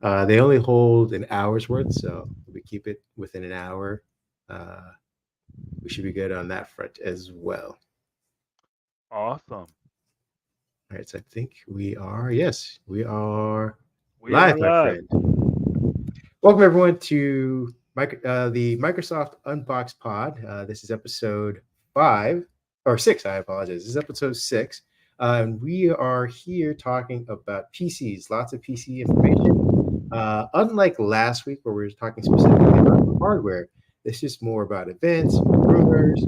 They only hold an hour's worth, so if we keep it within an hour, uh, we should be good on that front as well. Awesome. All right, so I think we are, yes, we are We are live, my live. friend. Welcome, everyone, to the Microsoft Unboxed Pod. This is episode 5 or 6. I apologize. This is episode 6. And we are here talking about PCs, lots of PC information. Unlike last week, where we were talking specifically about hardware, this is more about events, rumors,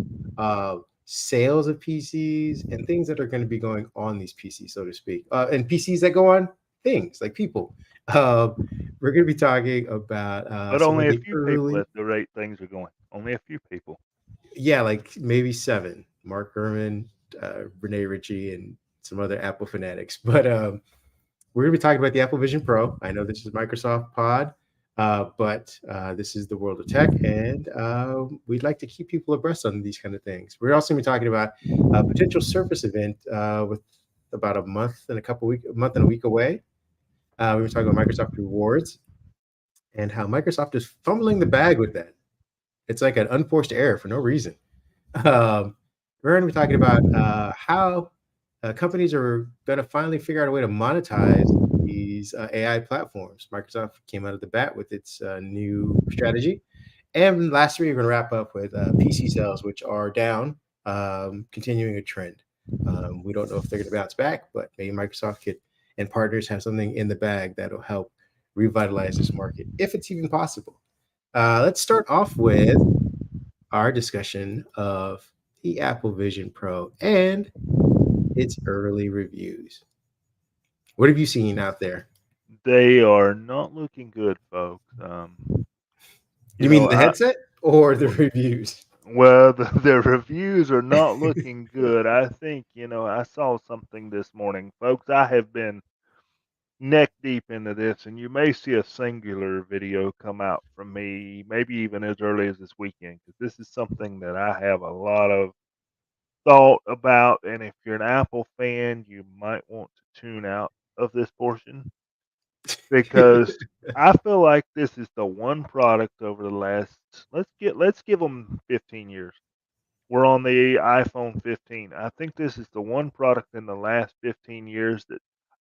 sales of PCs, and things that are going to be going on these PCs, so to speak. And PCs that go on things like people. Um, we're going to be talking about But some of only a the few people early, at the rate things are going. Only a few people. yeah, like maybe 7. Mark Gurman, Renee Ritchie, and some other Apple fanatics. But we're going to be talking about the Apple Vision Pro. I know this is Microsoft Pod, but this is the world of tech, and we'd like to keep people abreast on these kind of things. We're also going to be talking about a potential Surface event with about a month and a week away. We were talking about Microsoft Rewards and how Microsoft is fumbling the bag with that. It's like an unforced error for no reason. Um, we're going to be talking about how companies are going to finally figure out a way to monetize these AI platforms. Microsoft came out of the bat with its new strategy. And lastly, we're going to wrap up with PC sales, which are down, continuing a trend. We don't know if they're going to bounce back, but maybe Microsoft could and partners have something in the bag that'll help revitalize this market, if it's even possible. Let's start off with our discussion of the Apple Vision Pro and its early reviews. What have you seen out there? They are not looking good, folks. You You know, mean the I headset or the w- reviews? well, the reviews are not looking good. I think, I saw something this morning, folks. I have been neck deep into this, and you may see a singular video come out from me, maybe even as early as this weekend, because this is something that I have a lot of thought about. And if you're an Apple fan, you might want to tune out of this portion because I feel like this is the one product over the last let's give them 15 years. We're on the iPhone 15. I think this is the one product in the last 15 years that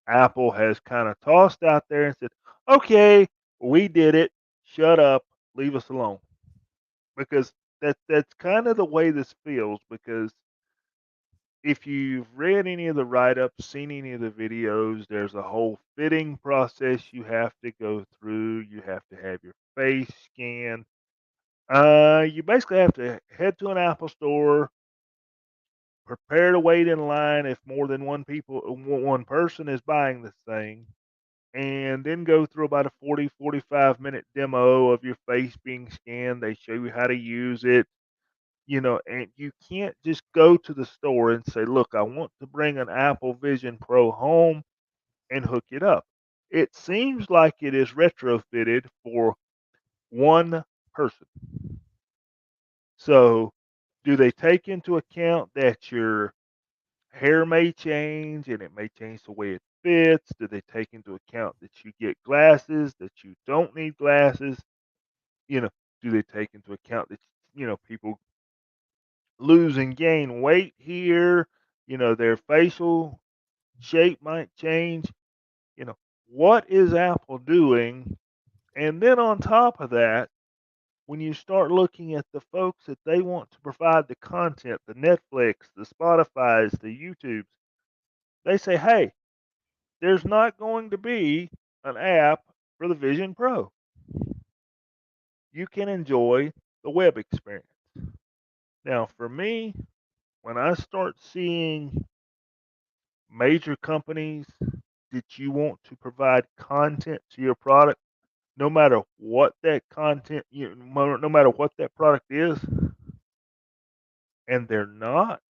Apple has kind of tossed out there and said, "Okay, we did it. Shut up. Leave us alone." Because that's kind of the way this feels because if you've read any of the write-ups, seen any of the videos, there's a whole fitting process you have to go through. You have to have your face scanned. You basically have to head to an Apple store, prepare to wait in line if more than one person is buying this thing, and then go through about a 45 minute demo of your face being scanned. They show you how to use it. And you can't just go to the store and say, "Look, I want to bring an Apple Vision Pro home and hook it up." It seems like it is retrofitted for one person. So, do they take into account that your hair may change and it may change the way it fits? Do they take into account that you get glasses, that you don't need glasses? You know, do they take into account that people lose and gain weight here? Their facial shape might change. You know, what is Apple doing? And then on top of that, when you start looking at the folks that they want to provide the content, the Netflix, the Spotify's, the YouTubes, they say, hey, there's not going to be an app for the Vision Pro. You can enjoy the web experience. Now, for me, when I start seeing major companies that you want to provide content to your product, no matter what that content, no matter what that product is, and they're not.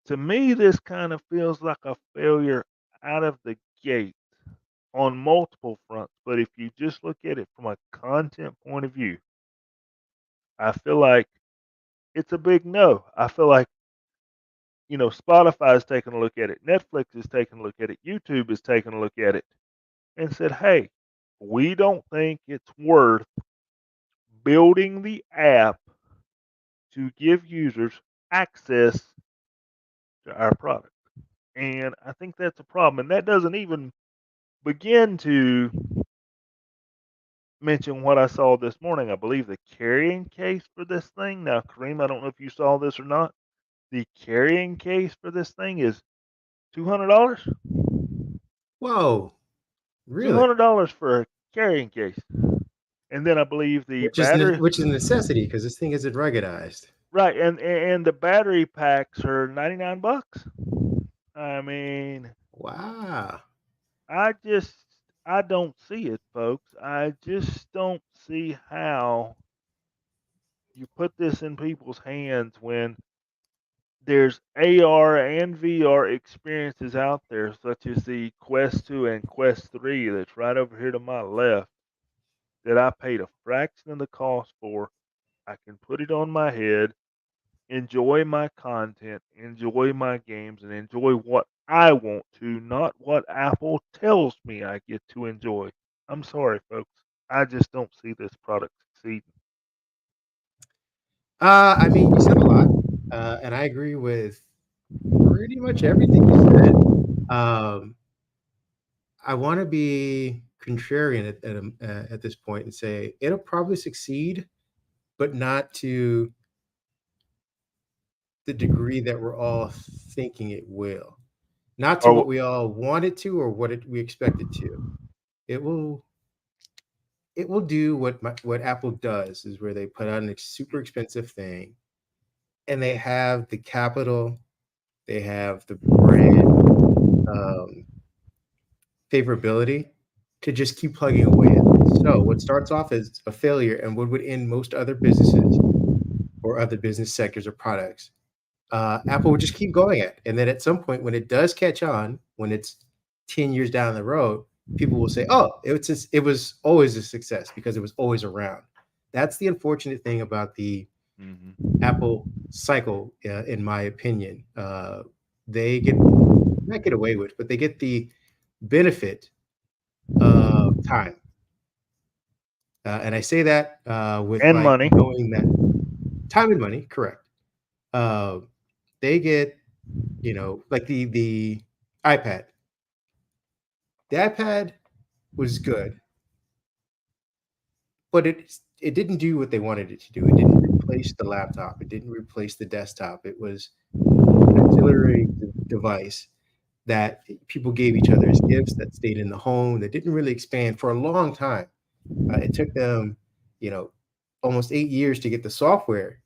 To me, this kind of feels like a failure out of the gate on multiple fronts. But if you just look at it from a content point of view, I feel like it's a big no. I feel like, Spotify is taking a look at it, Netflix is taking a look at it, YouTube is taking a look at it and said, hey, We don't think it's worth building the app to give users access to our product. And I think that's a problem. And that doesn't even begin to mention what I saw this morning. I believe the carrying case for this thing. Now, Kareem, I don't know if you saw this or not. The carrying case for this thing is $200. Whoa, really? $200 for a carrying case. And then I believe the battery, Which is a necessity because this thing isn't ruggedized. right? And the battery packs are $99. I mean, Wow. I just I don't see it, folks. I just don't see how you put this in people's hands when there's AR and VR experiences out there, such as the Quest 2 and Quest 3 that's right over here to my left, that I paid a fraction of the cost for. I can put it on my head, enjoy my content, enjoy my games, and enjoy what I want to, not what Apple tells me I get to enjoy. I'm sorry, folks. I just don't see this product succeeding. I mean, you said a lot, and I agree with pretty much everything you said. Um, I want to be contrarian at this point and say it'll probably succeed, but not to the degree that we're all thinking it will. Not to Oh, what we all want it to or we expect it to. It will it will do what Apple does is where they put out a super expensive thing and they have the capital, they have the brand um, favorability to just keep plugging away at this. So what starts off as a failure and what would end most other businesses or other business sectors or products, Apple would just keep going at. And then at some point, when it does catch on, when it's 10 years down the road, people will say, "Oh, it was always a success because it was always around." That's the unfortunate thing about the hmm. Apple cycle, in my opinion. They get not get away with, but they get the benefit of time. And I say that with And like money. knowing that time and money, correct. Uh, they get, like the iPad. The iPad was good, but it didn't do what they wanted it to do. It didn't replace the laptop. It didn't replace the desktop. It was an auxiliary device that people gave each other as gifts that stayed in the home that didn't really expand for a long time. It took them, you know, almost 8 years to get the software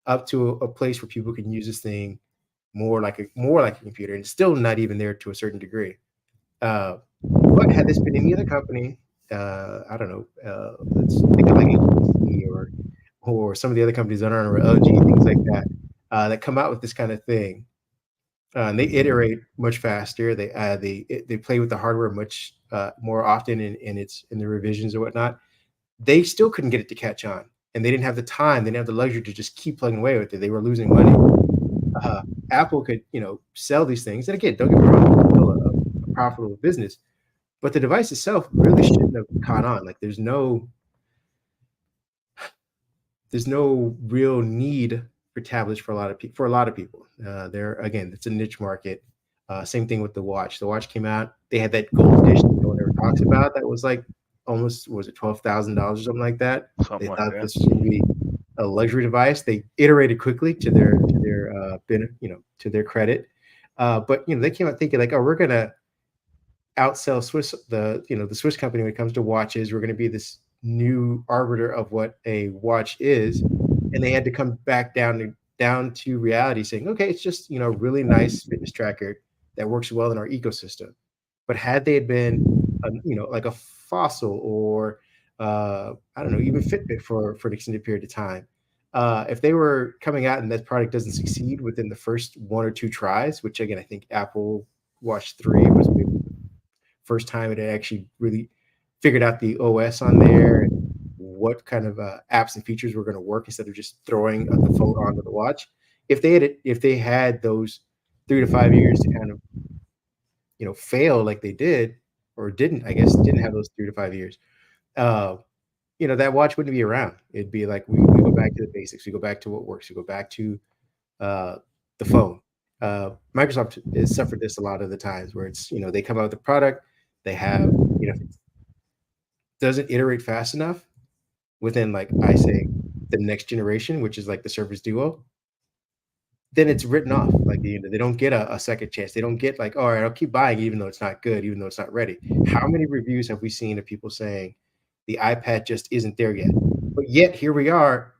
up to a place where people can use this thing more like a computer, and it's still not even there to a certain degree. Uh, but had this been any other company, I don't know, let's think of like HTC or some of the other companies that aren't, or LG, things like that, that come out with this kind of thing. And they iterate much faster. They play with the hardware much more often in the revisions or whatnot. They still couldn't get it to catch on, and they didn't have the time. They didn't have the luxury to just keep plugging away with it. They were losing money. uh, Apple could, sell these things. And again, don't get me wrong, it's still a profitable business, but the device itself really shouldn't have caught on. Like there's no real need for tablets for a lot of people. For a lot of people, there again, it's a niche market. Same thing with the watch. The watch came out. They had that gold edition that no one ever talks about. That was like almost was it $12,000 or something like that. Something They like thought that. this was going to be a luxury device. They iterated quickly to their credit, but they came out thinking like, oh, we're gonna outsell the Swiss company when it comes to watches. We're gonna be this new arbiter of what a watch is, and they had to come back down to reality, saying, okay, it's just a really nice fitness tracker that works well in our ecosystem. But had they had been, like a Fossil or I don't know, even Fitbit for an extended period of time, if they were coming out and that product doesn't succeed within the first one or two tries, which again I think Apple Watch 3 was maybe the first time it had actually really figured out the OS on there and what kind of apps and features were going to work instead of just throwing the phone onto the watch. If they had those 3 to 5 years to kind of fail like they did, or didn't, I guess, didn't have those 3 to 5 years, uh, that watch wouldn't be around. It'd be like we go back to the basics. We go back to what works. We go back to uh, the phone. Microsoft has suffered this a lot of the times where it's, they come out with a product, they have, if it doesn't iterate fast enough within, like, I say, the next generation, which is like the Surface Duo, then it's written off. Like, they don't get a second chance. They don't get like, all right, I'll keep buying even though it's not good, even though it's not ready. How many reviews have we seen of people saying the iPad just isn't there yet? But yet here we are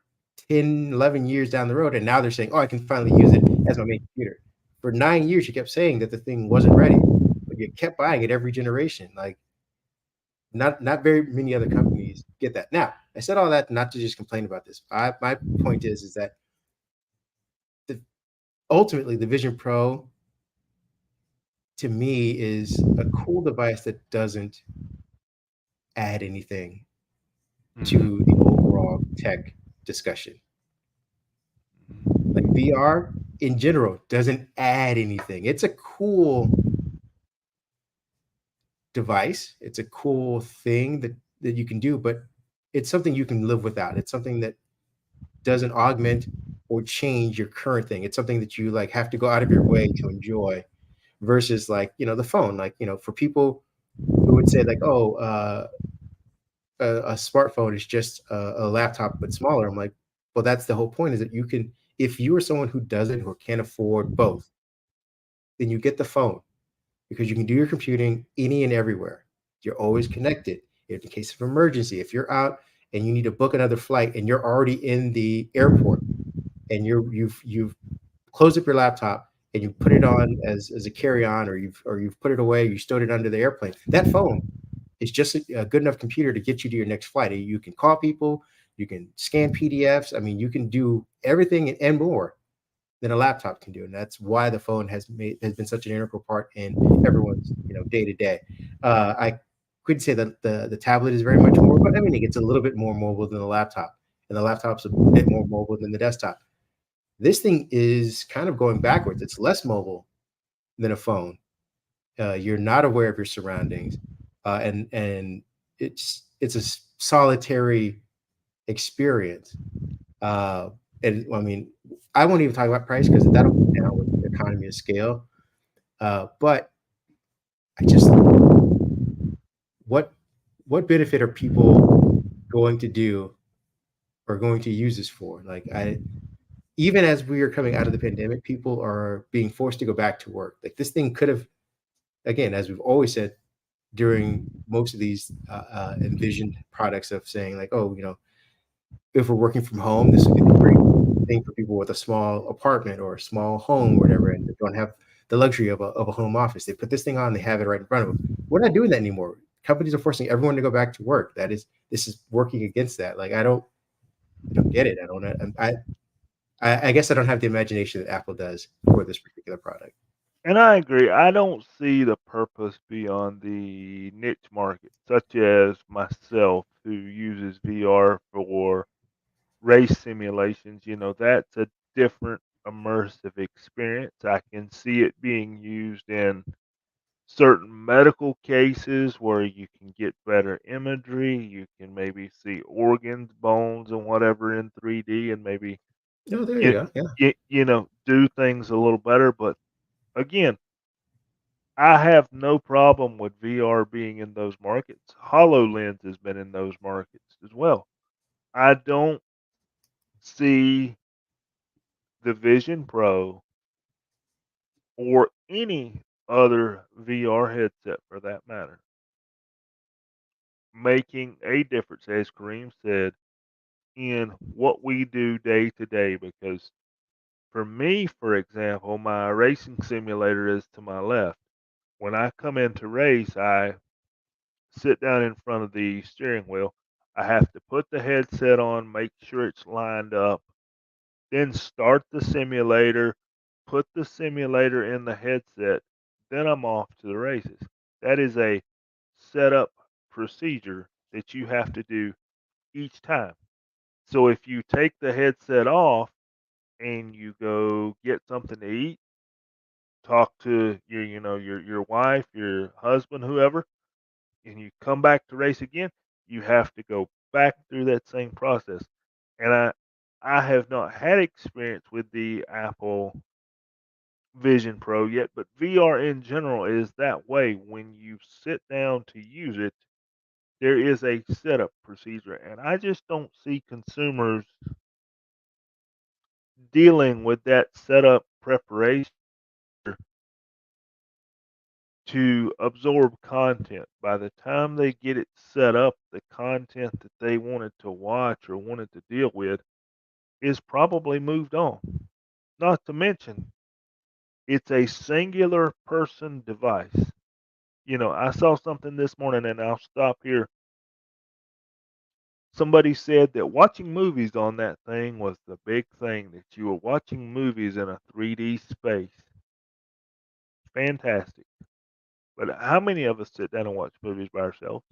10, 11 years down the road, and now they're saying, oh, I can finally use it as my main computer. For 9 years, you kept saying that the thing wasn't ready, but you kept buying it every generation. Like, not very many other companies get that. Now, I said all that not to just complain about this. My point is that the ultimately the Vision Pro to me is a cool device that doesn't add anything Mhm. to the overall tech discussion. Like, VR in general doesn't add anything. It's a cool device. It's a cool thing that you can do, but it's something you can live without. It's something that doesn't augment or change your current thing. It's something that you like have to go out of your way to enjoy versus like, the phone. Like, for people who would say like, oh, a smartphone is just a laptop but smaller. I'm like, well, that's the whole point is that you can, if you are someone who doesn't or can't afford both, then you get the phone because you can do your computing any and everywhere. You're always connected. In case of emergency, if you're out and you need to book another flight and you're already in the airport and you've closed up your laptop and you put it on as a carry-on, or you've put it away, you stowed it under the airplane. That phone is just a good enough computer to get you to your next flight. You can call people, you can scan PDFs. I mean, you can do everything and more than a laptop can do, and that's why the phone has been such an integral part in everyone's day to day. I could say that the tablet is very much more, but I mean, it gets a little bit more mobile than the laptop, and the laptop's a bit more mobile than the desktop. This thing is kind of going backwards. It's less mobile than a phone. You're not aware of your surroundings, and it's a solitary experience. Uh, and I mean, I won't even talk about price because that'll come down with economy of scale. But I just what what benefit are people going to do or going to use this for? Like, I even as we are coming out of the pandemic, people are being forced to go back to work. Like, this thing could have, again, as we've always said during most of these envisioned products of saying like, oh, if we're working from home, this would be the great thing for people with a small apartment or a small home or whatever, and they don't have the luxury of a home office. They put this thing on, they have it right in front of them. We're not doing that anymore. Companies are forcing everyone to go back to work. This is working against that. Like, I don't get it. I don't. I guess I don't have the imagination that Apple does for this particular product. And I agree. I don't see the purpose beyond the niche market, such as myself, who uses VR for race simulations. That's a different immersive experience. I can see it being used in certain medical cases where you can get better imagery. You can maybe see organs, bones, and whatever in 3D, and maybe Oh, there you get, go. Yeah. do things a little better. But again, I have no problem with VR being in those markets. HoloLens has been in those markets as well. I don't see the Vision Pro or any other VR headset for that matter making a difference, as Kareem said, in what we do day to day. Because for me, for example, my racing simulator is to my left. When I come in to race, I sit down in front of the steering wheel. I have to put the headset on, make sure it's lined up, then start the simulator, put the simulator in the headset, then I'm off to the races. That is a setup procedure that you have to do each time. So if you take the headset off and you go get something to eat, talk to your wife, your husband, whoever, and you come back to race again, you have to go back through that same process. And I have not had experience with the Apple Vision Pro yet, but VR in general is that way. When you sit down to use it, there is a setup procedure, and I just don't see consumers dealing with that setup preparation to absorb content. By the time they get it set up, the content that they wanted to watch or wanted to deal with is probably moved on. Not to mention, it's a singular person device. I saw something this morning, and I'll stop here. Somebody said that watching movies on that thing was the big thing, that you were watching movies in a 3D space. Fantastic. But how many of us sit down and watch movies by ourselves?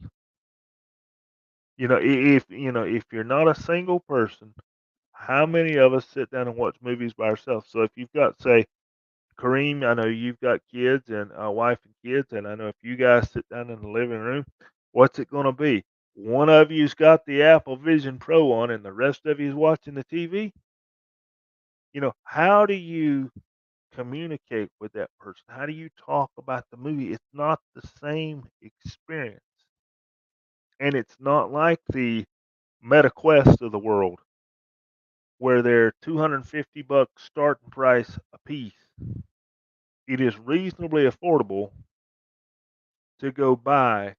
If you're not a single person, how many of us sit down and watch movies by ourselves? So if you've got, say, Kareem, I know you've got kids and a wife and kids, and I know if you guys sit down in the living room, what's it going to be? One of you's got the Apple Vision Pro on, and the rest of you's watching the TV. How do you communicate with that person? How do you talk about the movie? It's not the same experience, and it's not like the MetaQuest of the world where they're $250 starting price a piece. It is reasonably affordable to go buy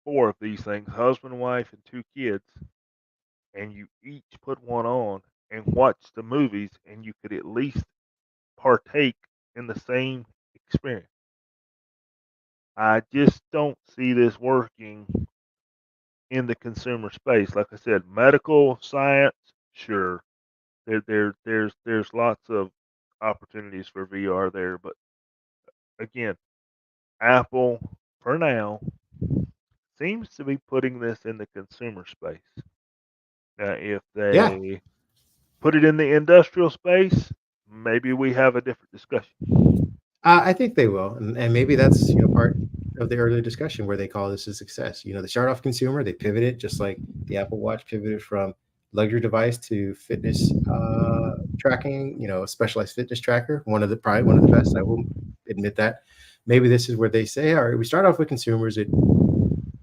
4 of these things, husband, wife, and 2 kids, and you each put one on and watch the movies, and you could at least partake in the same experience. I just don't see this working in the consumer space. Like I said, medical science, sure. There's lots of opportunities for VR there, but again, Apple for now seems to be putting this in the consumer space. Now, if Yeah, they put it in the industrial space, maybe we have a different discussion. I think they will, and maybe that's part of the earlier discussion where they call this a success. They start off consumer, they pivoted just like the Apple Watch pivoted from luxury device to fitness tracking. A specialized fitness tracker, probably one of the best. I will admit that. Maybe this is where they say, all right, we start off with consumers. It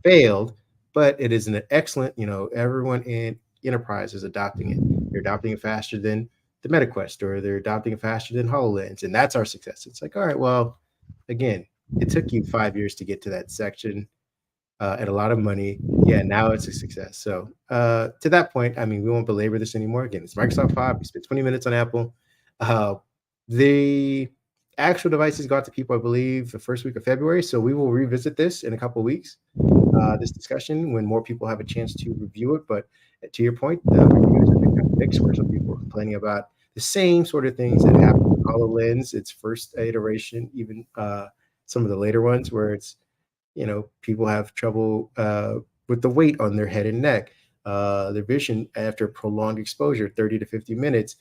failed, but it is an excellent. Everyone in enterprise is adopting it. They're adopting it faster than the MetaQuest, or they're adopting it faster than HoloLens, and that's our success. It's like, all right, well, again, it took you 5 years to get to that section and a lot of money. Yeah, now it's a success. So to that point, I mean, we won't belabor this anymore. Again, it's Microsoft Pod. We spent 20 minutes on Apple. Uh, the actual devices got to people, I believe, the first week of February. So we will revisit this in a couple of weeks, this discussion, when more people have a chance to review it. But to your point, the reviews have been kind of mixed, where some people are complaining about the same sort of things that happened with HoloLens, its first iteration, even some of the later ones, where it's people have trouble with the weight on their head and neck. Their vision after prolonged exposure, 30 to 50 minutes,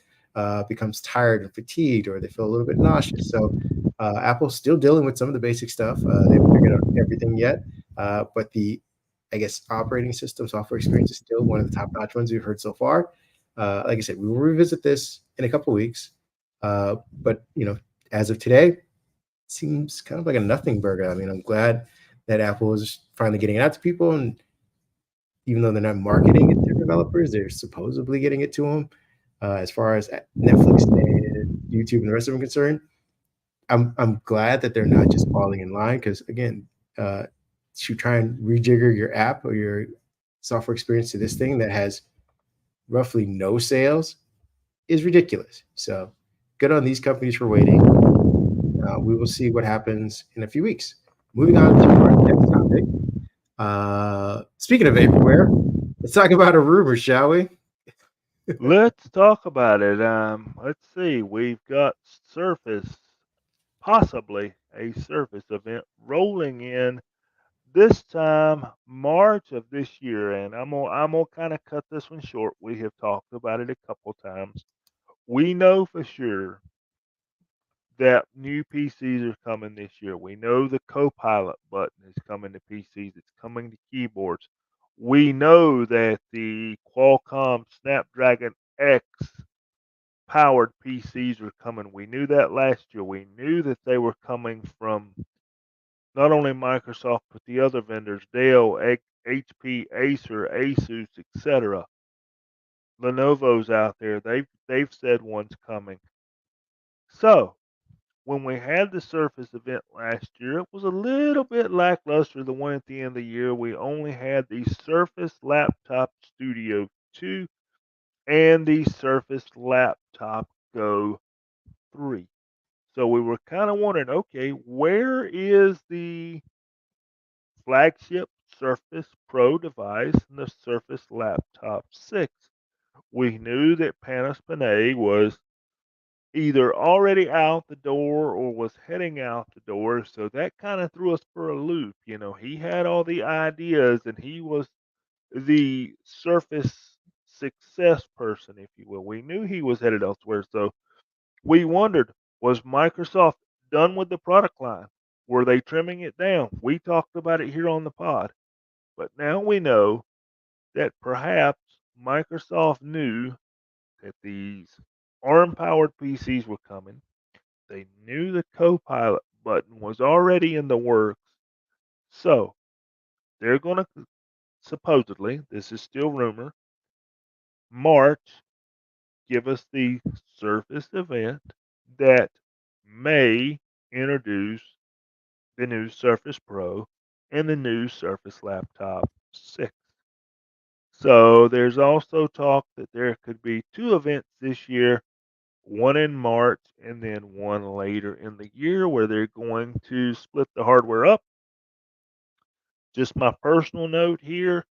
becomes tired and fatigued, or they feel a little bit nauseous. So Apple's still dealing with some of the basic stuff. They haven't figured out everything yet, but the, I guess, operating system software experience is still one of the top-notch ones we've heard so far. Like I said, we will revisit this in a couple of weeks. But as of today, seems kind of like a nothing burger. I mean, I'm glad that Apple is finally getting it out to people, and even though they're not marketing it to developers, they're supposedly getting it to them. As far as Netflix and YouTube and the rest of them concerned, I'm glad that they're not just falling in line, because again, to try and rejigger your app or your software experience to this thing that has roughly no sales is ridiculous. So good on these companies for waiting. We will see what happens in a few weeks. Moving on to our next topic. Speaking of vaporware, let's talk about a rumor, shall we? Let's talk about it. Let's see. We've got Surface, possibly a Surface event rolling in this time March of this year, and I'm gonna kind of cut this one short. We have talked about it a couple times. We know for sure that new PCs are coming this year. We know the Copilot button is coming to PCs. It's coming to keyboards. We know that the Qualcomm Snapdragon X powered PCs are coming. We knew that last year. We knew that they were coming from not only Microsoft but the other vendors, Dell, HP, Acer, Asus, etc. Lenovo's out there. They've said one's coming. So when we had the Surface event last year, it was a little bit lackluster. The one at the end of the year, we only had the Surface Laptop Studio 2 and the Surface Laptop Go 3. So we were kind of wondering, okay, where is the flagship Surface Pro device and the Surface Laptop 6? We knew that Panos Panay was either already out the door or was heading out the door, so that kind of threw us for a loop. He had all the ideas and he was the Surface success person, if you will. We knew he was headed elsewhere, so we wondered, was Microsoft done with the product line? Were they trimming it down? We talked about it here on the pod, but now we know that perhaps Microsoft knew that these ARM powered PCs were coming. They knew the Copilot button was already in the works. So they're going to supposedly, this is still rumor, March, give us the Surface event that may introduce the new Surface Pro and the new Surface Laptop 6. So there's also talk that there could be two events this year, one in March and then one later in the year where they're going to split the hardware up. Just my personal note here,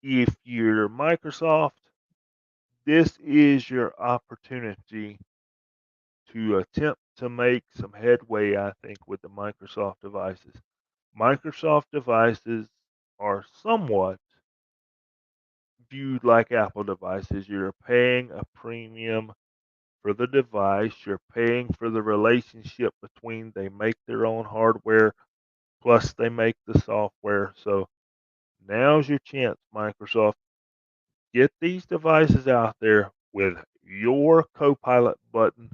if you're Microsoft, this is your opportunity to attempt to make some headway, I think, with the Microsoft devices. Microsoft devices are somewhat viewed like Apple devices. You're paying a premium for the device, you're paying for the relationship between they make their own hardware plus they make the software. So now's your chance, Microsoft. Get these devices out there with your Copilot button,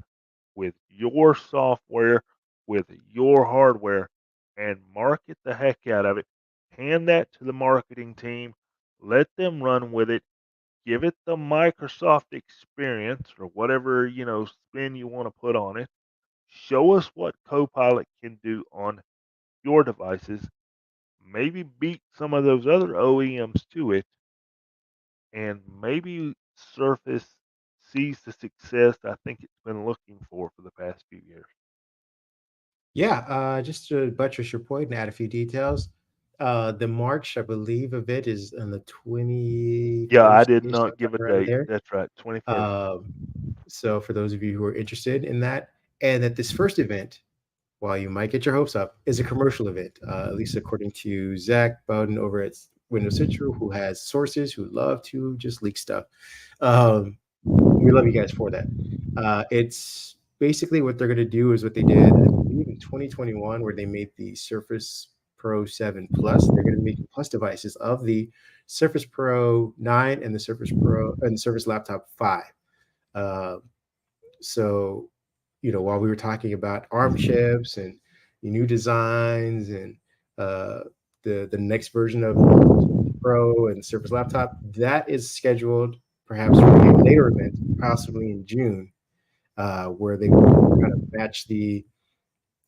with your software, with your hardware, and market the heck out of it. Hand that to the marketing team. Let them run with it. Give it the Microsoft experience or whatever, spin you want to put on it. Show us what Copilot can do on your devices. Maybe beat some of those other OEMs to it, and maybe Surface sees the success I think it's been looking for the past few years. Yeah, just to buttress your point and add a few details, the March, I believe, of it is on the Yeah, I 21st, did ish, not give sometime a around date. there. That's right, 21st. Um, so for those of you who are interested in that, and that this first event, while you might get your hopes up, is a commercial event, at least according to Zach Bowden over at Windows Central, who has sources who love to just leak stuff. Um, we love you guys for that. It's basically what they're going to do is what they did, I believe, in 2021, where they made the Surface Pro 7 Plus. They're going to be making plus devices of the Surface Pro 9 and the Surface Pro and the Surface Laptop 5. Uh, so, while we were talking about ARM chips and new designs and uh, the next version of Pro and Surface Laptop, that is scheduled perhaps for a later event, possibly in June, where they will kind of match the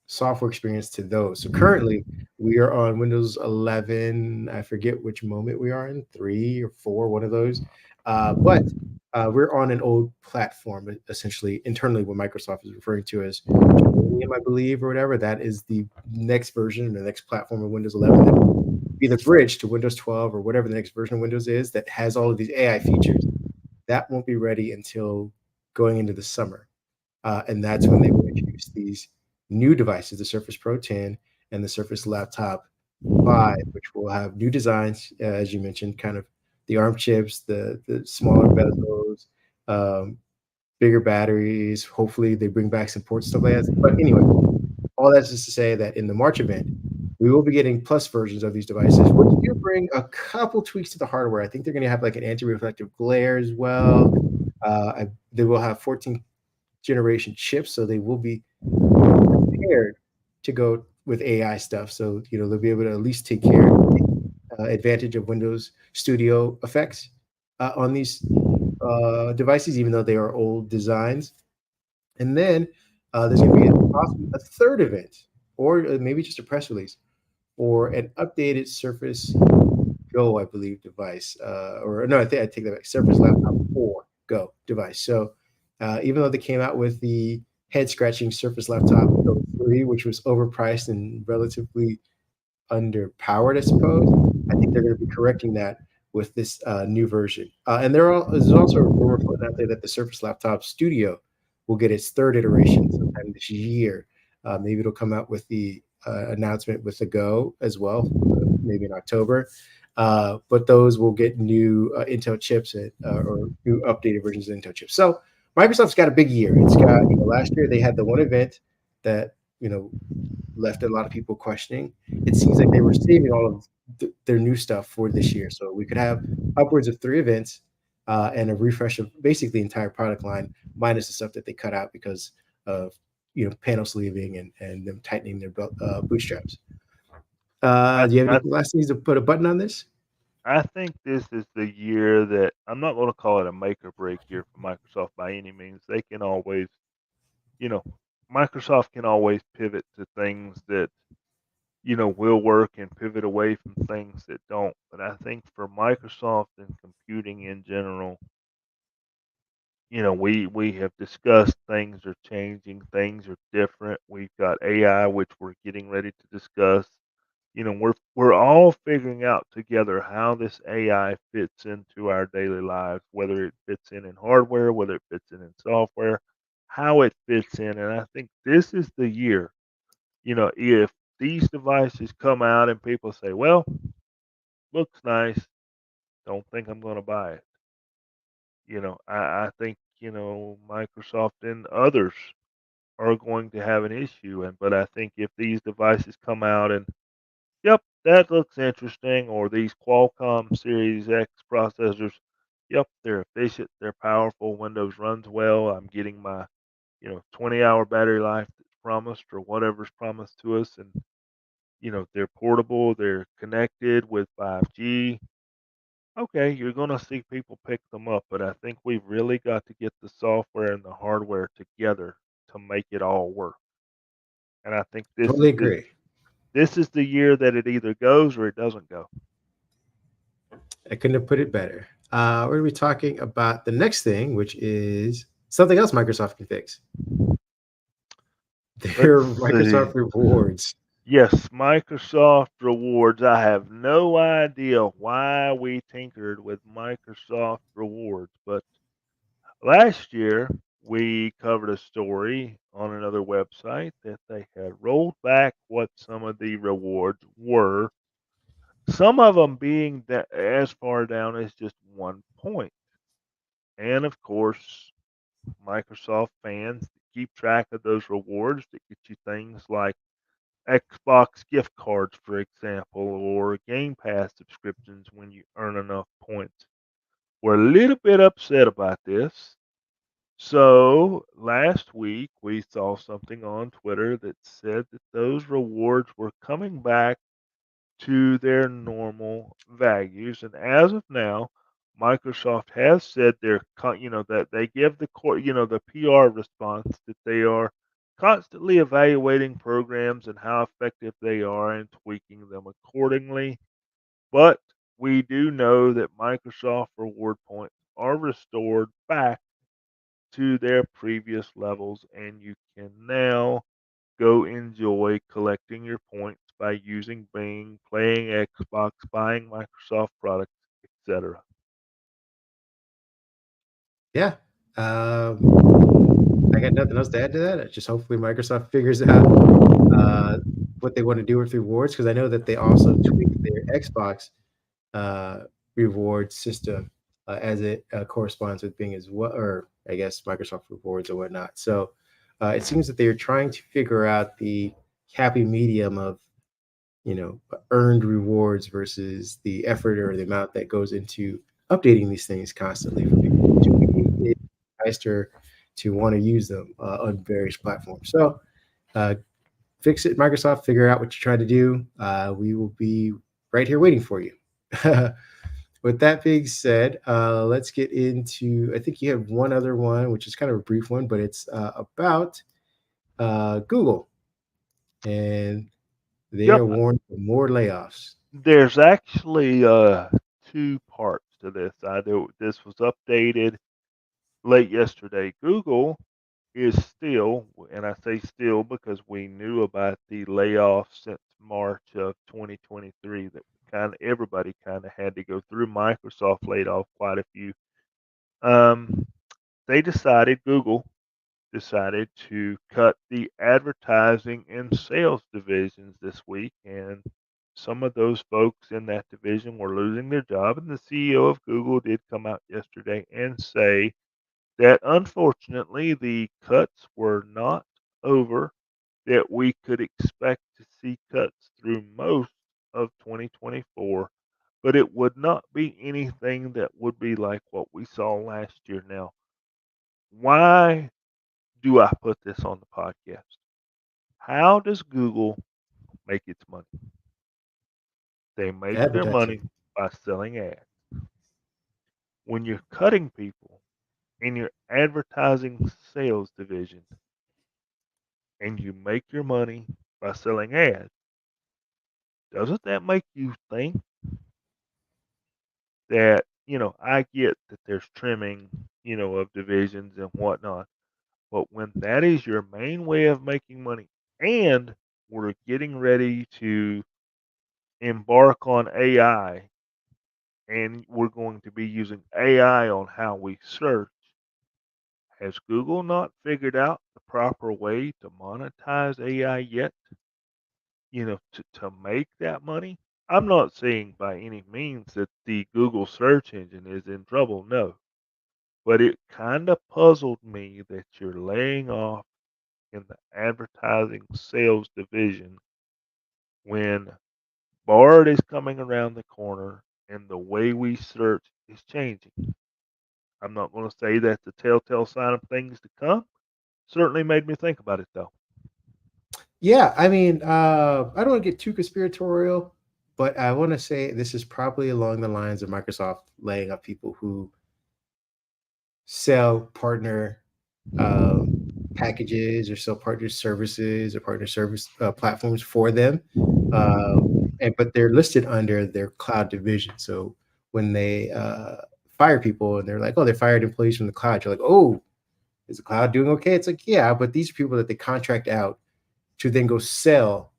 software experience to those. So currently, we are on Windows 11. I forget which moment we are in, 3 or 4, one of those. But we're on an old platform, essentially internally, what Microsoft is referring to as Germanium, I believe, or whatever. That is the next version, the next platform of Windows 11 that will be the bridge to Windows 12 or whatever the next version of Windows is that has all of these AI features. That won't be ready until going into the summer. And that's when they will introduce these new devices, the Surface Pro 10 and the Surface Laptop 5, which will have new designs, as you mentioned, kind of the ARM chips, the smaller bezels, um, bigger batteries. Hopefully, they bring back support stuff like that. But anyway, all that's just to say that in the March event, we will be getting plus versions of these devices, which do bring a couple tweaks to the hardware. I think they're going to have like an anti-reflective glare as well. They will have 14th generation chips, so they will be prepared to go with AI stuff. So they'll be able to at least take advantage of Windows Studio effects on these devices, even though they are old designs. And then there's going to be possibly a third event, or maybe just a press release, or an updated Surface Go, I believe, device. Or no, I think I take that back. Surface Laptop 4 Go device. So even though they came out with the head scratching Surface Laptop Go 3, which was overpriced and relatively underpowered, I suppose, I think they're going to be correcting that with this new version. And there's also a rumor floating out there that the Surface Laptop Studio will get its third iteration sometime this year. Maybe it'll come out with the announcement with the Go as well, maybe in October. But those will get new Intel chips or new updated versions of Intel chips. So Microsoft's got a big year. It's got last year they had the one event that left a lot of people questioning. It seems like they were saving all of their new stuff for this year, so we could have upwards of 3 events and a refresh of basically the entire product line, minus the stuff that they cut out because of panel sleeving and them tightening their bootstraps. I, Do you have I any last things to put a button on this? I think this is the year that I'm not going to call it a make or break year for Microsoft by any means. They can always, you know, Microsoft can always pivot to things that will work and pivot away from things that don't. But I think for Microsoft and computing in general, we have discussed things are changing, things are different. We've got AI, which we're getting ready to discuss. We're all figuring out together how this AI fits into our daily lives, whether it fits in hardware, whether it fits in software, how it fits in. And I think this is the year, if these devices come out and people say, well, looks nice, don't think I'm going to buy it. I think, Microsoft and others are going to have an issue. But I think if these devices come out and yep, that looks interesting. Or these Qualcomm Series X processors. Yep, they're efficient, they're powerful, Windows runs well. I'm getting my, 20-hour battery life that's promised or whatever's promised to us. And, they're portable, they're connected with 5G. Okay, you're going to see people pick them up. But I think we've really got to get the software and the hardware together to make it all work. And I think Totally agree. this is the year that it either goes or it doesn't go. I couldn't have put it better. We're going to be talking about the next thing, which is something else Microsoft can fix. Let's Their see. Microsoft rewards. Yes, Microsoft Rewards. I have no idea why we tinkered with Microsoft Rewards, but last year we covered a story on another website that they had rolled back what some of the rewards were, some of them being as far down as just 1 point. And of course, Microsoft fans keep track of those rewards that get you things like Xbox gift cards, for example, or Game Pass subscriptions when you earn enough points. We're a little bit upset about this. So last week we saw something on Twitter that said that those rewards were coming back to their normal values. And as of now, Microsoft has said that they give the PR response that they are constantly evaluating programs and how effective they are and tweaking them accordingly. But we do know that Microsoft reward points are restored back to their previous levels, and you can now go enjoy collecting your points by using Bing, playing Xbox, buying Microsoft products, etc. Yeah. I got nothing else to add to that. Just hopefully Microsoft figures out uh, what they want to do with rewards, because I know that they also tweaked their Xbox uh, reward system as it corresponds with Bing as well, or I guess, Microsoft rewards or whatnot. So it seems that they're trying to figure out the happy medium of, earned rewards versus the effort or the amount that goes into updating these things constantly for people to be enticed or to want to use them on various platforms. So uh, fix it, Microsoft. Figure out what you're trying to do. We will be right here waiting for you. With that being said, let's get into. I think you have one other one, which is kind of a brief one, but it's about Google, and they Yep. are warned of more layoffs. There's actually two parts to this. This was updated late yesterday. Google is still, and I say still because we knew about the layoffs since March of 2023 that everybody kind of had to go through. Microsoft laid off quite a few. Um, Google decided to cut the advertising and sales divisions this week, and some of those folks in that division were losing their job. And the CEO of Google did come out yesterday and say that unfortunately the cuts were not over, that we could expect to see cuts through most of 2024, but it would not be anything that would be like what we saw last year. Now, why do I put this on the podcast? How does Google make its money? They make their Advertising. money by selling ads. When you're cutting people in your advertising sales division and you make your money by selling ads, doesn't that make you think that, I get that there's trimming, of divisions and whatnot, but when that is your main way of making money and we're getting ready to embark on AI and we're going to be using AI on how we search, has Google not figured out the proper way to monetize AI yet? To make that money? I'm not saying by any means that the Google search engine is in trouble, no. But it kind of puzzled me that you're laying off in the advertising sales division when Bard is coming around the corner and the way we search is changing. I'm not going to say that's a telltale sign of things to come. Certainly made me think about it though. Yeah, I mean, I don't want to get too conspiratorial, but I want to say this is probably along the lines of Microsoft laying up people who sell partner um, packages or sell partner services or partner service platforms for them, uh, and but they're listed under their cloud division. So when they fire people and they're like, "Oh, they fired employees from the cloud," you're like, "Oh, is the cloud doing okay?" It's like, yeah, but these are people that they contract out to then go sell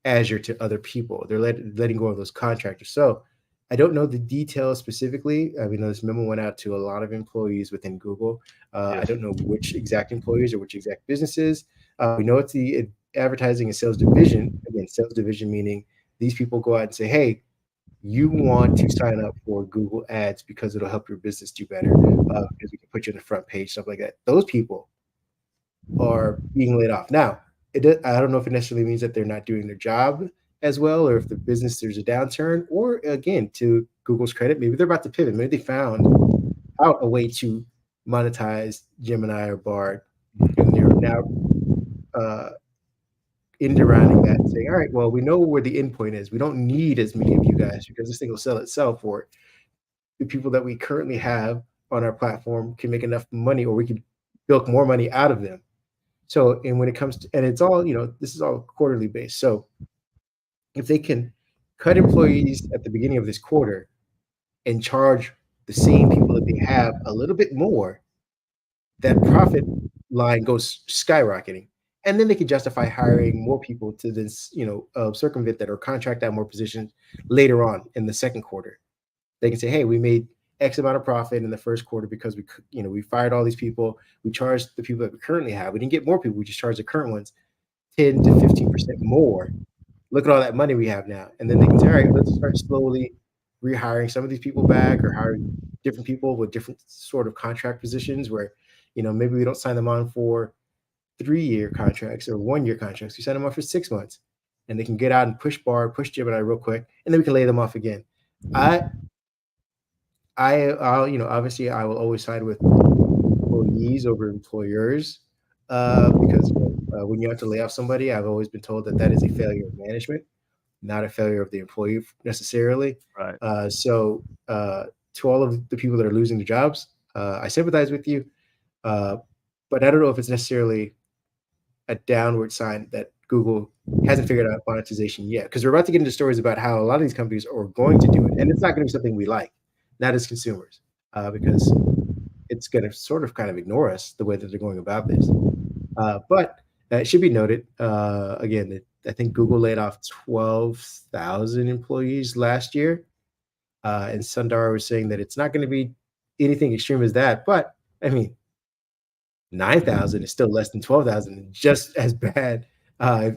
Azure to other people. They're letting go of those contractors. So I don't know the details specifically. I mean, this memo went out to a lot of employees within Google. I Yes. don't know which exact employees or which exact businesses. We know it's the advertising and sales division. Again, sales division meaning these people go out and say, "Hey, you want to sign up for Google Ads because it'll help your business do better because we can put you on the front page, stuff like that." Those people are being laid off. Now, I don't know if it necessarily means that they're not doing their job as well, or if the business there's a downturn, or again, to Google's credit, maybe they're about to pivot. Maybe they found out a way to monetize Gemini or Bard, and they're now uh, rounding that and saying, "All right, well, we know where the endpoint is. We don't need as many of you guys because this thing will sell itself, or the people that we currently have on our platform can make enough money, or we can bilk more money out of them." So, and when it comes to, and it's all, this is all quarterly based. So if they can cut employees at the beginning of this quarter and charge the same people that they have a little bit more, that profit line goes skyrocketing. And then they can justify hiring more people to this, circumvent that or contract out more positions later on in the second quarter. They can say, "Hey, we made X amount of profit in the first quarter because we fired all these people. We charged the people that we currently have. We didn't get more people. We just charged the current ones 10 to 15% more. Look at all that money we have now." And then they can say, "All right, let's start slowly rehiring some of these people back or hiring different people with different sort of contract positions where maybe we don't sign them on for 3-year contracts or 1-year contracts. We sign them on for 6 months, and they can get out and push Gemini real quick, and then we can lay them off again. I, I'll, obviously, I will always side with employees over employers, because when you have to lay off somebody, I've always been told that that is a failure of management, not a failure of the employee necessarily. Right. So to all of the people that are losing their jobs, I sympathize with you, uh, but I don't know if it's necessarily a downward sign that Google hasn't figured out monetization yet. Because we're about to get into stories about how a lot of these companies are going to do it, and it's not going to be something we like, not as consumers, because it's going to sort of kind of ignore us the way that they're going about this. But it should be noted, again, that I think Google laid off 12,000 employees last year. And Sundar was saying that it's not going to be anything extreme as that. But I mean, 9,000 is still less than 12,000, and just as bad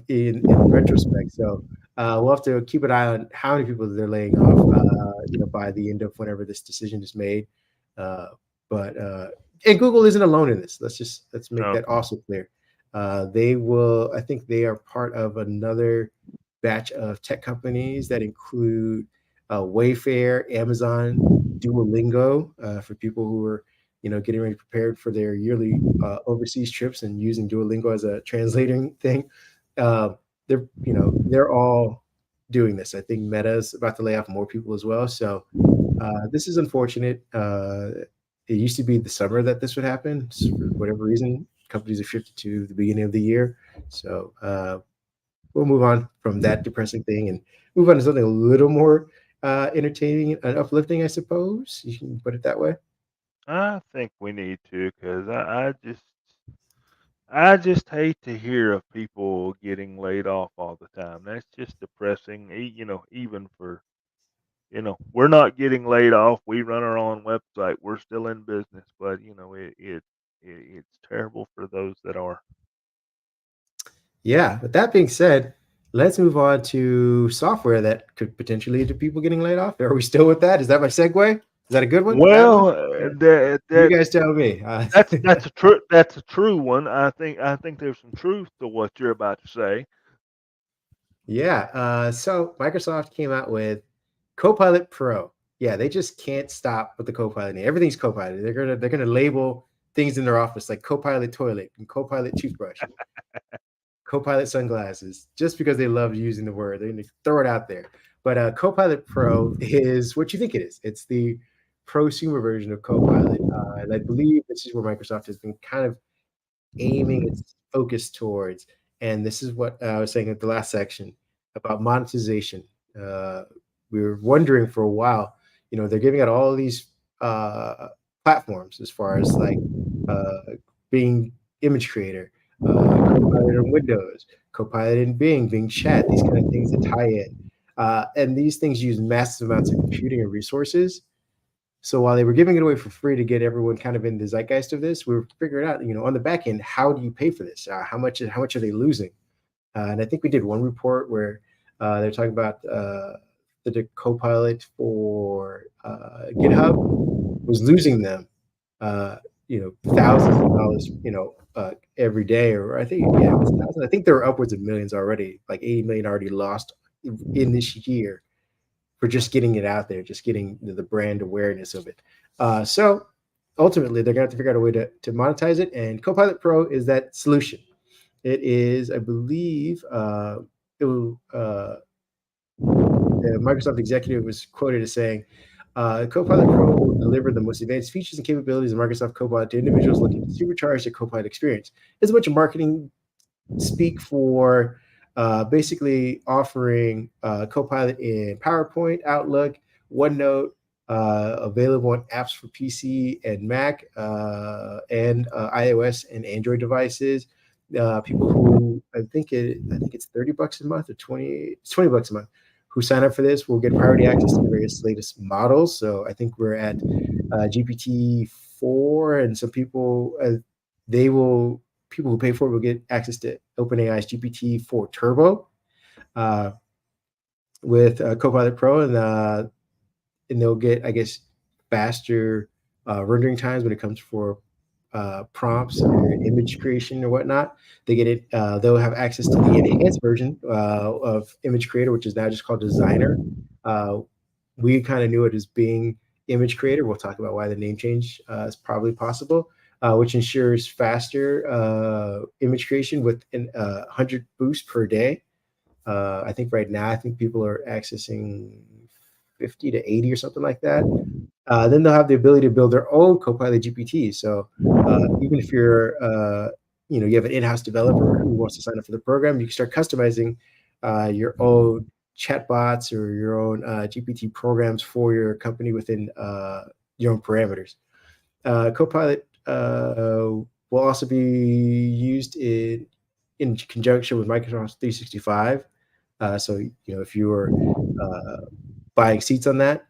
in retrospect. So we'll have to keep an eye on how many people they're laying off, by the end of whenever this decision is made. Uh, but and Google isn't alone in this. Let's make No. that also clear. They will. I think they are part of another batch of tech companies that include Wayfair, Amazon, Duolingo, for people who are getting ready prepared for their yearly overseas trips and using Duolingo as a translating thing. Uh, they're all doing this. I think Meta's about to lay off more people as well. So this is unfortunate. It used to be the summer that this would happen. For whatever reason, companies have shifted to the beginning of the year. So we'll move on from that depressing thing and move on to something a little more entertaining and uplifting, I suppose. You can put it that way. I think we need to, because I just hate to hear of people getting laid off all the time. That's just depressing. Even for, we're not getting laid off. We run our own website. We're still in business, but it's terrible for those that are. Yeah. With that being said, let's move on to software that could potentially lead to people getting laid off. Are we still with that? Is that my segue? Is that a good one? Bad one? Well, that You that guys tell me. that's a true one. I think there's some truth to what you're about to say. Yeah. So Microsoft came out with Copilot Pro. Yeah, they just can't stop with the Copilot name. Everything's Copilot. They're gonna label things in their office like Copilot toilet and Copilot toothbrush and Copilot sunglasses, just because they love using the word. They're gonna throw it out there. But Copilot Pro is what you think it is. It's the prosumer version of Copilot, and I believe this is where Microsoft has been kind of aiming its focus towards. And this is what I was saying at the last section about monetization. Uh, we were wondering for a while, they're giving out all these uh, platforms as far as like uh, being image creator, Copilot in Windows, Copilot in Bing Chat, these kind of things that tie in. And these things use massive amounts of computing and resources. So while they were giving it away for free to get everyone kind of in the zeitgeist of this, we were figuring out, on the back end, how do you pay for this? How much are they losing? And I think we did one report where they're talking about the Copilot for GitHub was losing them, thousands of dollars, every day, or I think yeah, it was thousands. I think there were upwards of millions already, like 80 million already lost in this year for just getting it out there, just getting the brand awareness of it. So ultimately, they're going to have to figure out a way to monetize it. And Copilot Pro is that solution. It is, I believe, it will, the Microsoft executive was quoted as saying, Copilot Pro will deliver the most advanced features and capabilities of Microsoft Copilot to individuals looking to supercharge their Copilot experience. It's a bunch of marketing speak for basically offering Copilot in PowerPoint, Outlook, OneNote, available on apps for PC and Mac, and iOS and Android devices. People who I think it's $30 a month or 20 bucks a month who sign up for this will get priority access to the various latest models. So I think we're at GPT-4, and some people they will people who pay for it will get access to OpenAI's GPT-4 Turbo with Copilot Pro, and they'll get, I guess, faster rendering times when it comes for prompts or image creation or whatnot, they get it. They'll have access to the enhanced version of Image Creator, which is now just called Designer. Uh, we kind of knew it as being Image Creator. We'll talk about why the name change is probably possible, which ensures faster image creation with 100 boosts per day. I think right now, I think people are accessing 50 to 80 or something like that. Then they'll have the ability to build their own Copilot GPT. So even if you have an in-house developer who wants to sign up for the program, you can start customizing your own chatbots or your own GPT programs for your company within your own parameters. Copilot will also be used in conjunction with Microsoft 365. So if you're uh, buying seats on that,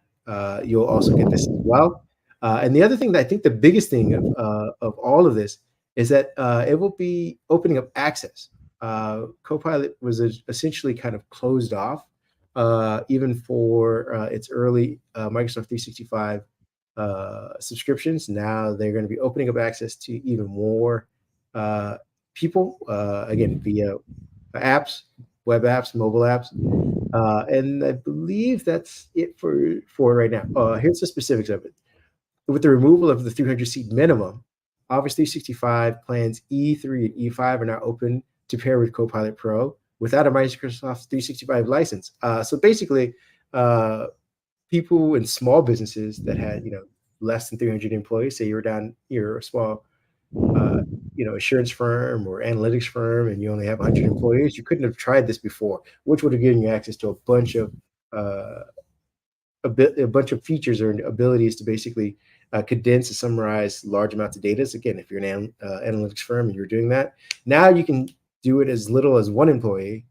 you'll also get this as well. And the other thing that I think the biggest thing of all of this is that it will be opening up access. Copilot was essentially kind of closed off, even for its early Microsoft 365 subscriptions. Now they're going to be opening up access to even more people, again, via apps, web apps, mobile apps. And I believe that's it for right now. Here's the specifics of it. With the removal of the 300 seat minimum, Office 365 plans E3 and E5 are now open to pair with Copilot Pro without a Microsoft 365 license. So basically, uh, people in small businesses that had less than 300 employees, say you're a small uh, assurance firm or analytics firm, and you only have 100 employees, you couldn't have tried this before, which would have given you access to a bunch of uh, a bunch of features or abilities to basically condense and summarize large amounts of data. So again, if you're an analytics firm and you're doing that, now you can do it as little as one employee,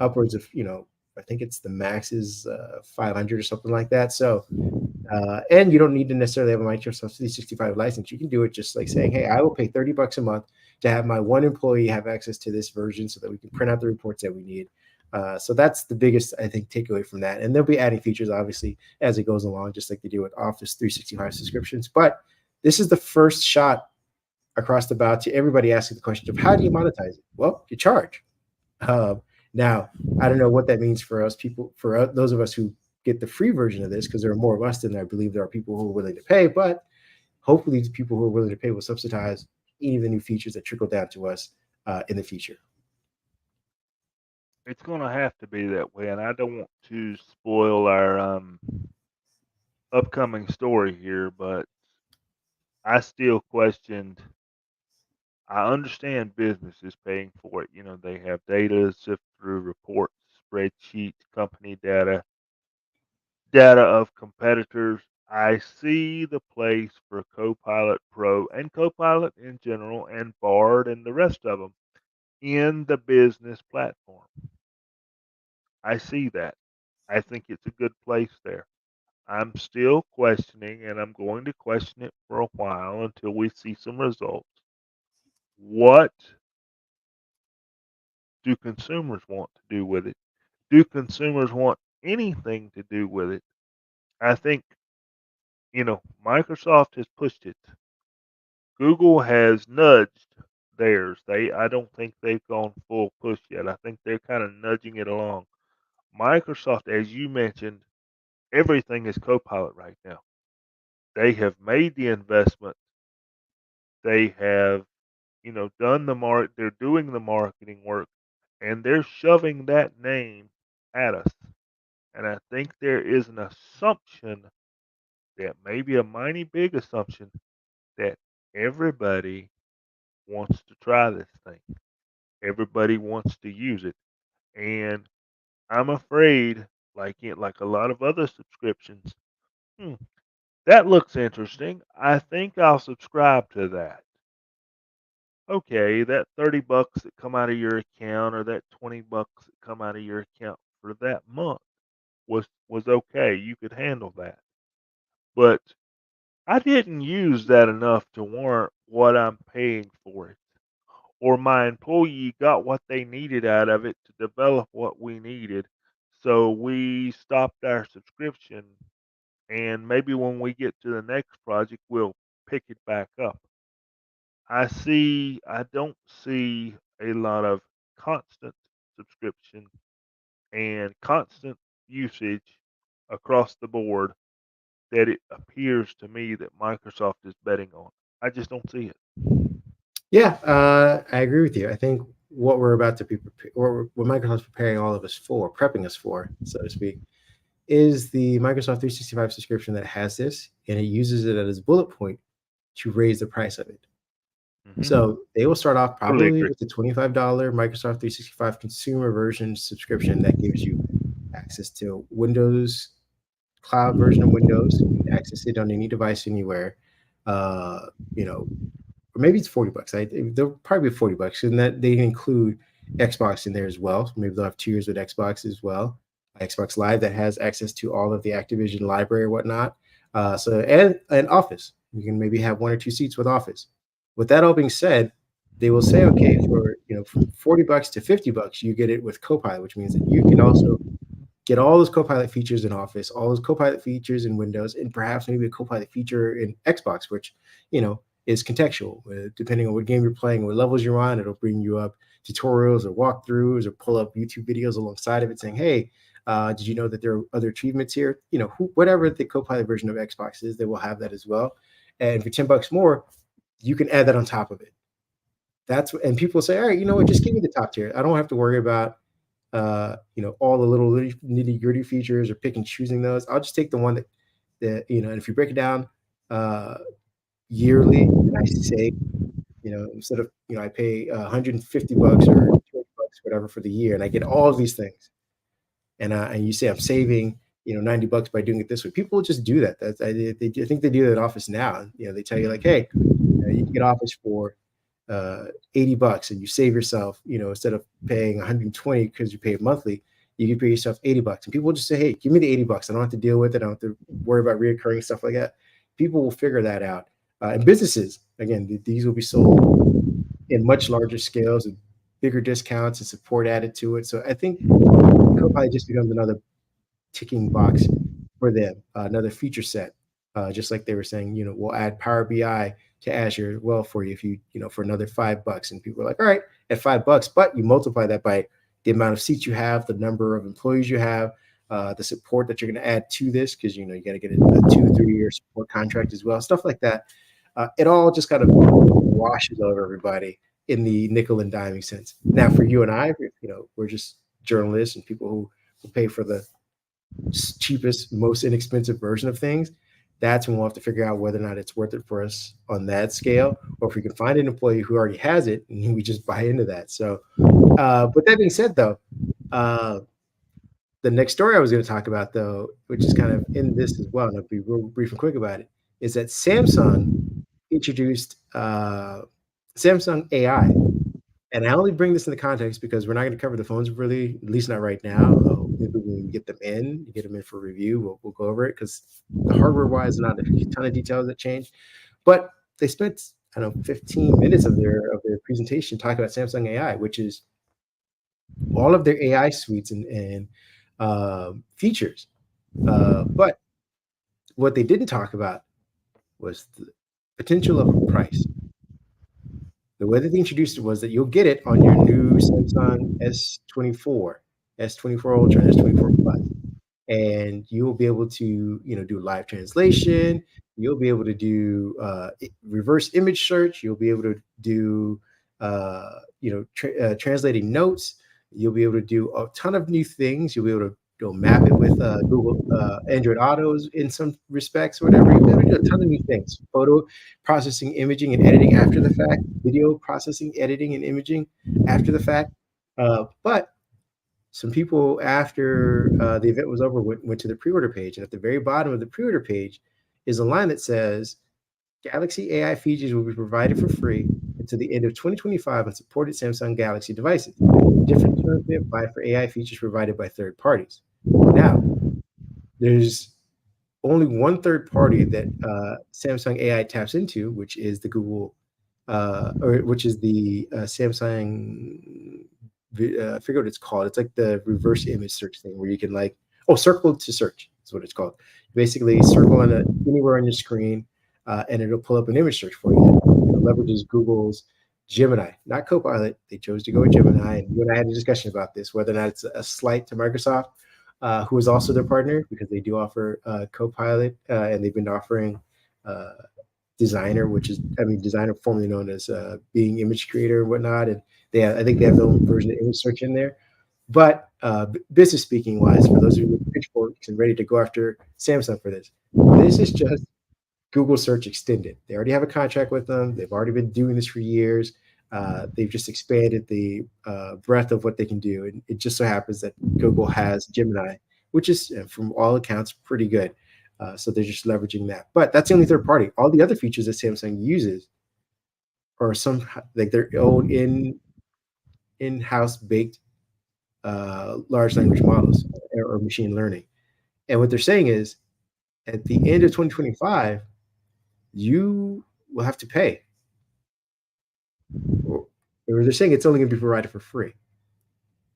upwards of I think it's the max is 500 or something like that. So and you don't need to necessarily have a Microsoft 365 license. You can do it just like saying, hey, I will pay $30 a month to have my one employee have access to this version so that we can print out the reports that we need. So that's the biggest, I think, takeaway from that. And they'll be adding features, obviously, as it goes along, just like they do with Office 365 subscriptions. But this is the first shot across the bow to everybody asking the question of how do you monetize it? Well, you charge. Um, Now, I don't know what that means for us people, for those of us who get the free version of this, because there are more of us than I believe there are people who are willing to pay. But hopefully, the people who are willing to pay will subsidize any of the new features that trickle down to us in the future. It's gonna have to be that way, and I don't want to spoil our upcoming story here, but I still questioned. I understand businesses paying for it. You know, they have data, sift through reports, spreadsheets, company data, data of competitors. I see the place for Copilot Pro and Copilot in general and Bard and the rest of them in the business platform. I see that. I think it's a good place there. I'm still questioning, and I'm going to question it for a while until we see some results. What do consumers want to do with it? Do consumers want anything to do with it? I think, Microsoft has pushed it. Google has nudged theirs. I don't think they've gone full push yet. I think they're kind of nudging it along. Microsoft, as you mentioned, everything is Copilot right now. They have made the investment. They have, done they're doing the marketing work and they're shoving that name at us. And I think there is an assumption that maybe a mighty big assumption that everybody wants to try this thing. Everybody wants to use it. And I'm afraid, like a lot of other subscriptions, hmm, that looks interesting. I think I'll subscribe to that. Okay, that $30 that come out of your account or that $20 that come out of your account for that month was okay. You could handle that. But I didn't use that enough to warrant what I'm paying for it. Or my employee got what they needed out of it to develop what we needed. So we stopped our subscription and maybe when we get to the next project we'll pick it back up. I don't see a lot of constant subscription and constant usage across the board that it appears to me that Microsoft is betting on. I just don't see it. Yeah, I agree with you. I think what we're about to be, or what Microsoft's preparing all of us for, prepping us for, so to speak, is the Microsoft 365 subscription that has this, and it uses it as a bullet point to raise the price of it. Hmm. So they will start off Totally probably agree. with the $25 Microsoft 365 consumer version subscription that gives you access to Windows, cloud version of Windows. You can access it on any device anywhere. Uh, you know, or maybe it's $40. They'll probably be $40, and that they include Xbox in there as well. So maybe they'll have 2 years with Xbox as well. Xbox Live that has access to all of the Activision library or whatnot. And Office. You can maybe have 1 or 2 seats with Office. With that all being said, they will say, okay, for from $40 to $50, you get it with Copilot, which means that you can also get all those Copilot features in Office, all those Copilot features in Windows, and perhaps maybe a Copilot feature in Xbox, which is contextual. Depending on what game you're playing, what levels you're on, it'll bring you up tutorials or walkthroughs or pull up YouTube videos alongside of it saying, hey, did you know that there are other achievements here? Whatever the Copilot version of Xbox is, they will have that as well. And for $10 more, you can add that on top of it. And people say, all right, you know what, just give me the top tier. I don't have to worry about all the little nitty gritty features or pick and choosing those. I'll just take the one and if you break it down uh, yearly, and I say, instead of, I pay $150 or $20, whatever, for the year, and I get all of these things, and you say I'm saving, $90 by doing it this way. People just do that. I think they do that in Office now. They tell you like, hey, you can get Office for $80, and you save yourself, instead of paying 120 because you pay it monthly, you can pay yourself $80. And people just say, hey, give me the $80. I don't have to deal with it. I don't have to worry about reoccurring stuff like that. People will figure that out. And businesses, again, these will be sold in much larger scales and bigger discounts and support added to it. So I think Copilot just becomes another ticking box for them, another feature set. Just like they were saying, we'll add Power BI to Azure as well for you if for another $5. And people are like, all right, at $5, but you multiply that by the amount of seats you have, the number of employees you have, the support that you're going to add to this, because you got to get a 2-3 year support contract as well, stuff like that. It all just kind of washes over everybody in the nickel and diming sense. Now, for you and I, we're just journalists and people who pay for the cheapest, most inexpensive version of things. That's when we'll have to figure out whether or not it's worth it for us on that scale, or if we can find an employee who already has it and we just buy into that. So, but that being said, though, the next story I was going to talk about, though, which is kind of in this as well, and I'll be real brief and quick about it, is that Samsung introduced Samsung AI. And I only bring this in the context because we're not going to cover the phones really, at least not right now. Maybe when we get them in for review, we'll go over it, because the hardware-wise, not a ton of details that change. But they spent, I don't know, 15 minutes of their presentation talking about Samsung AI, which is all of their AI suites and features. But what they didn't talk about was the potential of a price. The way that they introduced it was that you'll get it on your new Samsung S24, S24 Ultra, and S24 Plus, and you'll be able to, do live translation. You'll be able to do reverse image search. You'll be able to do, translating notes. You'll be able to do a ton of new things. You'll be able to map it with Google Android Autos in some respects, or whatever. You'll be able to do a ton of new things. Photo processing, imaging, and editing after the fact. Video processing, editing, and imaging after the fact. But some people, after the event was over, went to the pre-order page, and at the very bottom of the pre-order page is a line that says, Galaxy AI features will be provided for free until the end of 2025 on supported Samsung Galaxy devices. Different terms may apply for AI features provided by third parties. Now, there's only one third party that Samsung AI taps into, which is the Google, which is the Samsung. I forget what it's called. It's like the reverse image search thing, where you can circle to search is what it's called. Basically, circle anywhere on your screen, and it'll pull up an image search for you. leverages Google's Gemini, not Copilot. They chose to go with Gemini, and you and I had a discussion about this, whether or not it's a slight to Microsoft, who is also their partner because they do offer Copilot, and they've been offering uh, Designer, which is, I mean, Designer formerly known as being image creator and whatnot, and I think they have their own version of image search in there. But business speaking wise, for those of you with pitchforks and ready to go after Samsung for this is just Google Search Extended. They already have a contract with them. They've already been doing this for years. They've just expanded the breadth of what they can do. And it just so happens that Google has Gemini, which is, from all accounts, pretty good. So they're just leveraging that. But that's the only third party. All the other features that Samsung uses are some like their own in-house baked large language models or machine learning. And what they're saying is, at the end of 2025, you will have to pay. Or, or they're saying it's only going to be provided for free.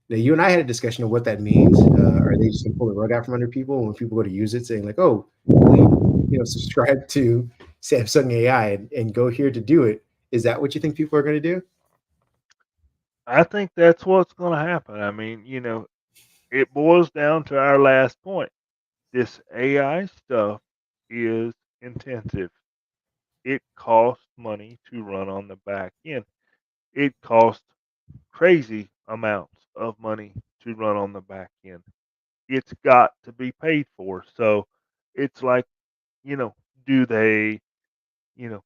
Now, you and I had a discussion of what that means. Are they just going to pull the rug out from under people when people go to use it, saying like, "Oh, please, subscribe to Samsung AI and go here to do it"? Is that what you think people are going to do? I think that's what's going to happen. I mean, it boils down to our last point. This AI stuff is intensive. It costs money to run on the back end. It costs crazy amounts of money to run on the back end. It's got to be paid for. So it's like, you know, do they, you know,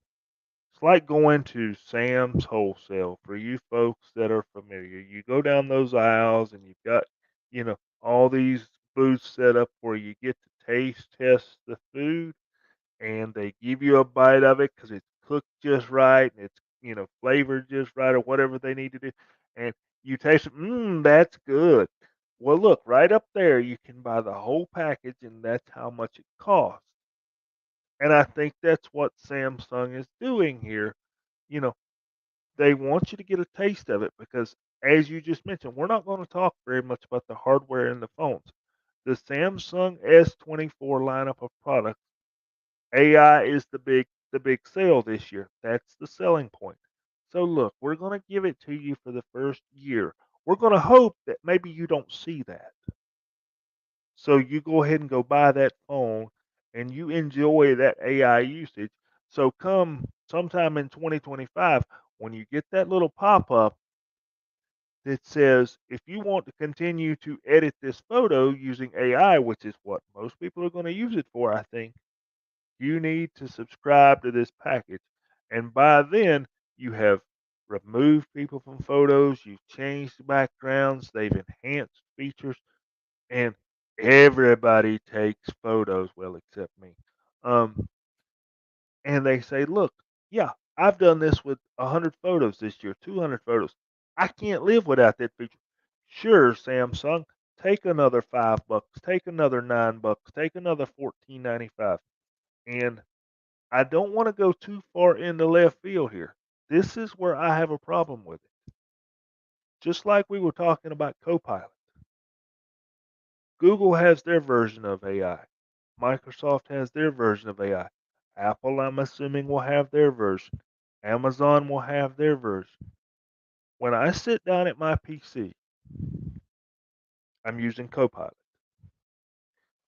it's like going to Sam's Wholesale for you folks that are familiar. You go down those aisles and you've got, all these booths set up where you get to taste test the food and they give you a bite of it because it's cooked just right and it's flavored just right or whatever they need to do, and you taste it. That's good. Well, look right up there. You can buy the whole package, and that's how much it costs. And I think that's what Samsung is doing here. You know, they want you to get a taste of it because, as you just mentioned, we're not going to talk very much about the hardware in the phones. The Samsung S24 lineup of products, AI is the big sale this year. That's the selling point. So look, we're going to give it to you for the first year. We're going to hope that maybe you don't see that. So you go ahead and go buy that phone and you enjoy that AI usage. So come sometime in 2025 when you get that little pop-up that says if you want to continue to edit this photo using AI, which is what most people are going to use it for, I think, you need to subscribe to this package. And by then, you have removed people from photos, you've changed the backgrounds, they've enhanced features, and everybody takes photos, well, except me. Um, and they say, look, yeah, I've done this with 100 photos this year, 200 photos. I can't live without that feature. Sure, Samsung, take another $5, take another $9, take another 14.95, and I don't want to go too far into left field here. This is where I have a problem with it. Just like we were talking about Copilot, Google has their version of AI. Microsoft has their version of AI. Apple, I'm assuming, will have their version. Amazon will have their version. When I sit down at my PC, I'm using Copilot.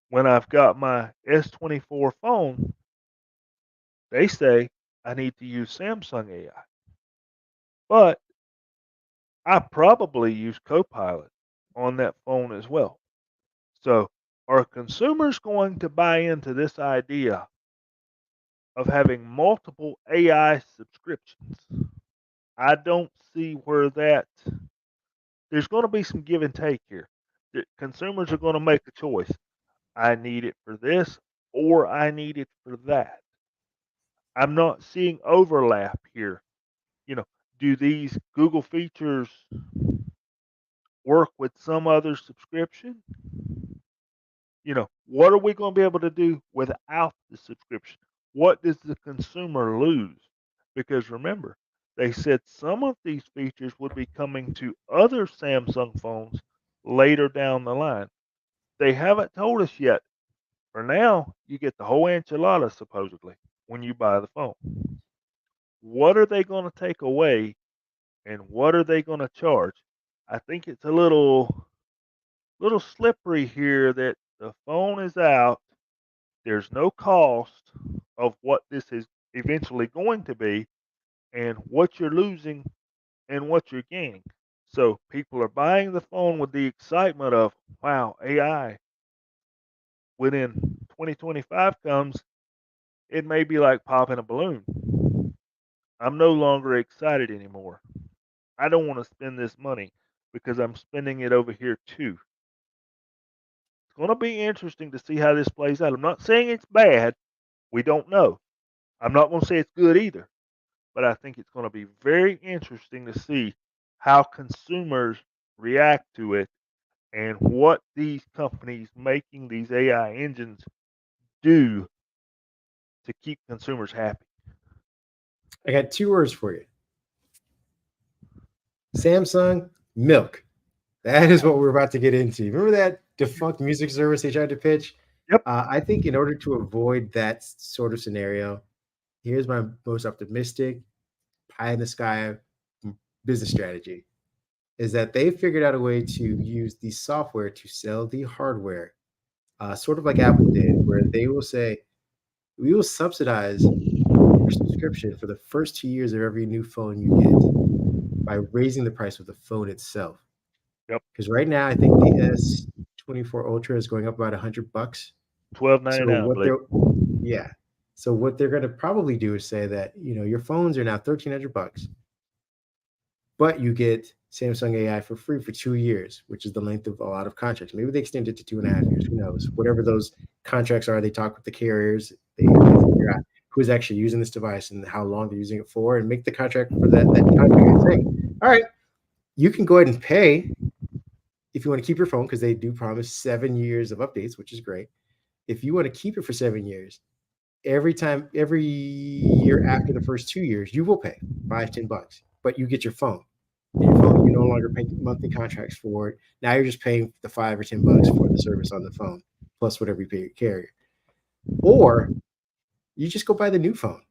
When I've got my S24 phone, they say I need to use Samsung AI. But I probably use Copilot on that phone as well. So, are consumers going to buy into this idea of having multiple AI subscriptions? I don't see where there's going to be some give and take here. The consumers are going to make a choice. I need it for this or I need it for that. I'm not seeing overlap here. You know, do these Google features work with some other subscription? What are we going to be able to do without the subscription? What does the consumer lose? Because remember, they said some of these features would be coming to other Samsung phones later down the line. They haven't told us yet. For now, you get the whole enchilada supposedly when you buy the phone. what are they going to take away and what are they going to charge? I think it's a little slippery here that the phone is out. There's no cost of what this is eventually going to be and what you're losing and what you're gaining. So people are buying the phone with the excitement of, wow, AI. When in 2025 comes, it may be like popping a balloon. I'm no longer excited anymore. I don't want to spend this money because I'm spending it over here too. It's going to be interesting to see how this plays out. I'm not saying it's bad. We don't know. I'm not going to say it's good either. But I think it's going to be very interesting to see how consumers react to it and what these companies making these AI engines do to keep consumers happy. I got two words for you: Samsung milk. That is what we're about to get into. Remember that defunct music service they tried to pitch? Yep. I think in order to avoid that sort of scenario, here's my most optimistic pie in the sky business strategy: is that they figured out a way to use the software to sell the hardware, sort of like Apple did, where they will say, we will subsidize your subscription for the first 2 years of every new phone you get by raising the price of the phone itself. Yep. Because right now, I think the S24 Ultra is going up about $100. So 12.99, I what believe. they're yeah. So what they're going to probably do is say that your phones are now $1,300, but you get Samsung AI for free for 2 years, which is the length of a lot of contracts. Maybe they extend it to 2.5 years. Who knows? Whatever those contracts are, they talk with the carriers. They figure out who's actually using this device and how long they're using it for, and make the contract for that contract and saying, all right, you can go ahead and pay if you want to keep your phone because they do promise 7 years of updates, which is great. If you want to keep it for 7 years, every year after the first 2 years, you will pay $5-10, but you get your phone. And your phone, you no longer pay monthly contracts for it. Now you're just paying the $5 or $10 for the service on the phone, plus whatever you pay your carrier. Or you just go buy the new phone.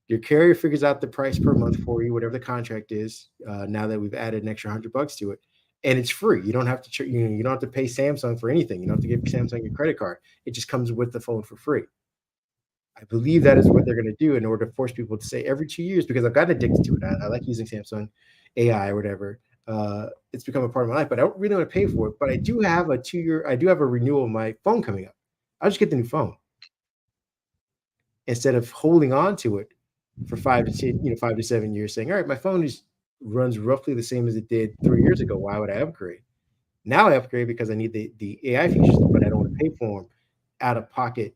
Your carrier figures out the price per month for you, whatever the contract is. Now that we've added an extra $100 to it, and it's free. You don't have to, you don't have to pay Samsung for anything. You don't have to give Samsung your credit card. It just comes with the phone for free. I believe that is what they're going to do in order to force people to say every 2 years, because I've gotten addicted to it. I like using Samsung AI or whatever. It's become a part of my life, but I don't really want to pay for it. But I do have a 2 year, I do have a renewal of my phone coming up. I'll just get the new phone instead of holding on to it for 5 to 10, 5 to 7 years, saying, all right, my phone runs roughly the same as it did 3 years ago. Why would I upgrade? Now I upgrade because I need the AI features, but I don't want to pay for them out of pocket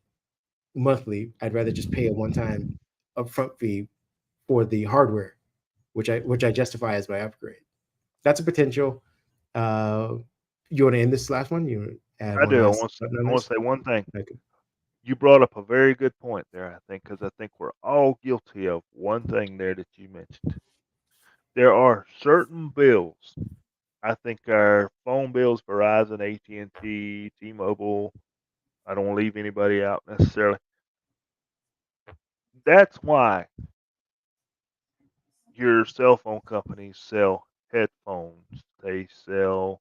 monthly. I'd rather just pay a one-time upfront fee for the hardware, which I justify as my upgrade. That's a potential. Uh, you want to end this last one? You want to add I one do. last button on I want to this? say one thing. Okay. You brought up a very good point there, I think, because I think we're all guilty of one thing there that you mentioned. There are certain bills. I think our phone bills, Verizon, AT&T, T-Mobile. I don't want to leave anybody out necessarily. That's why your cell phone companies sell headphones. They sell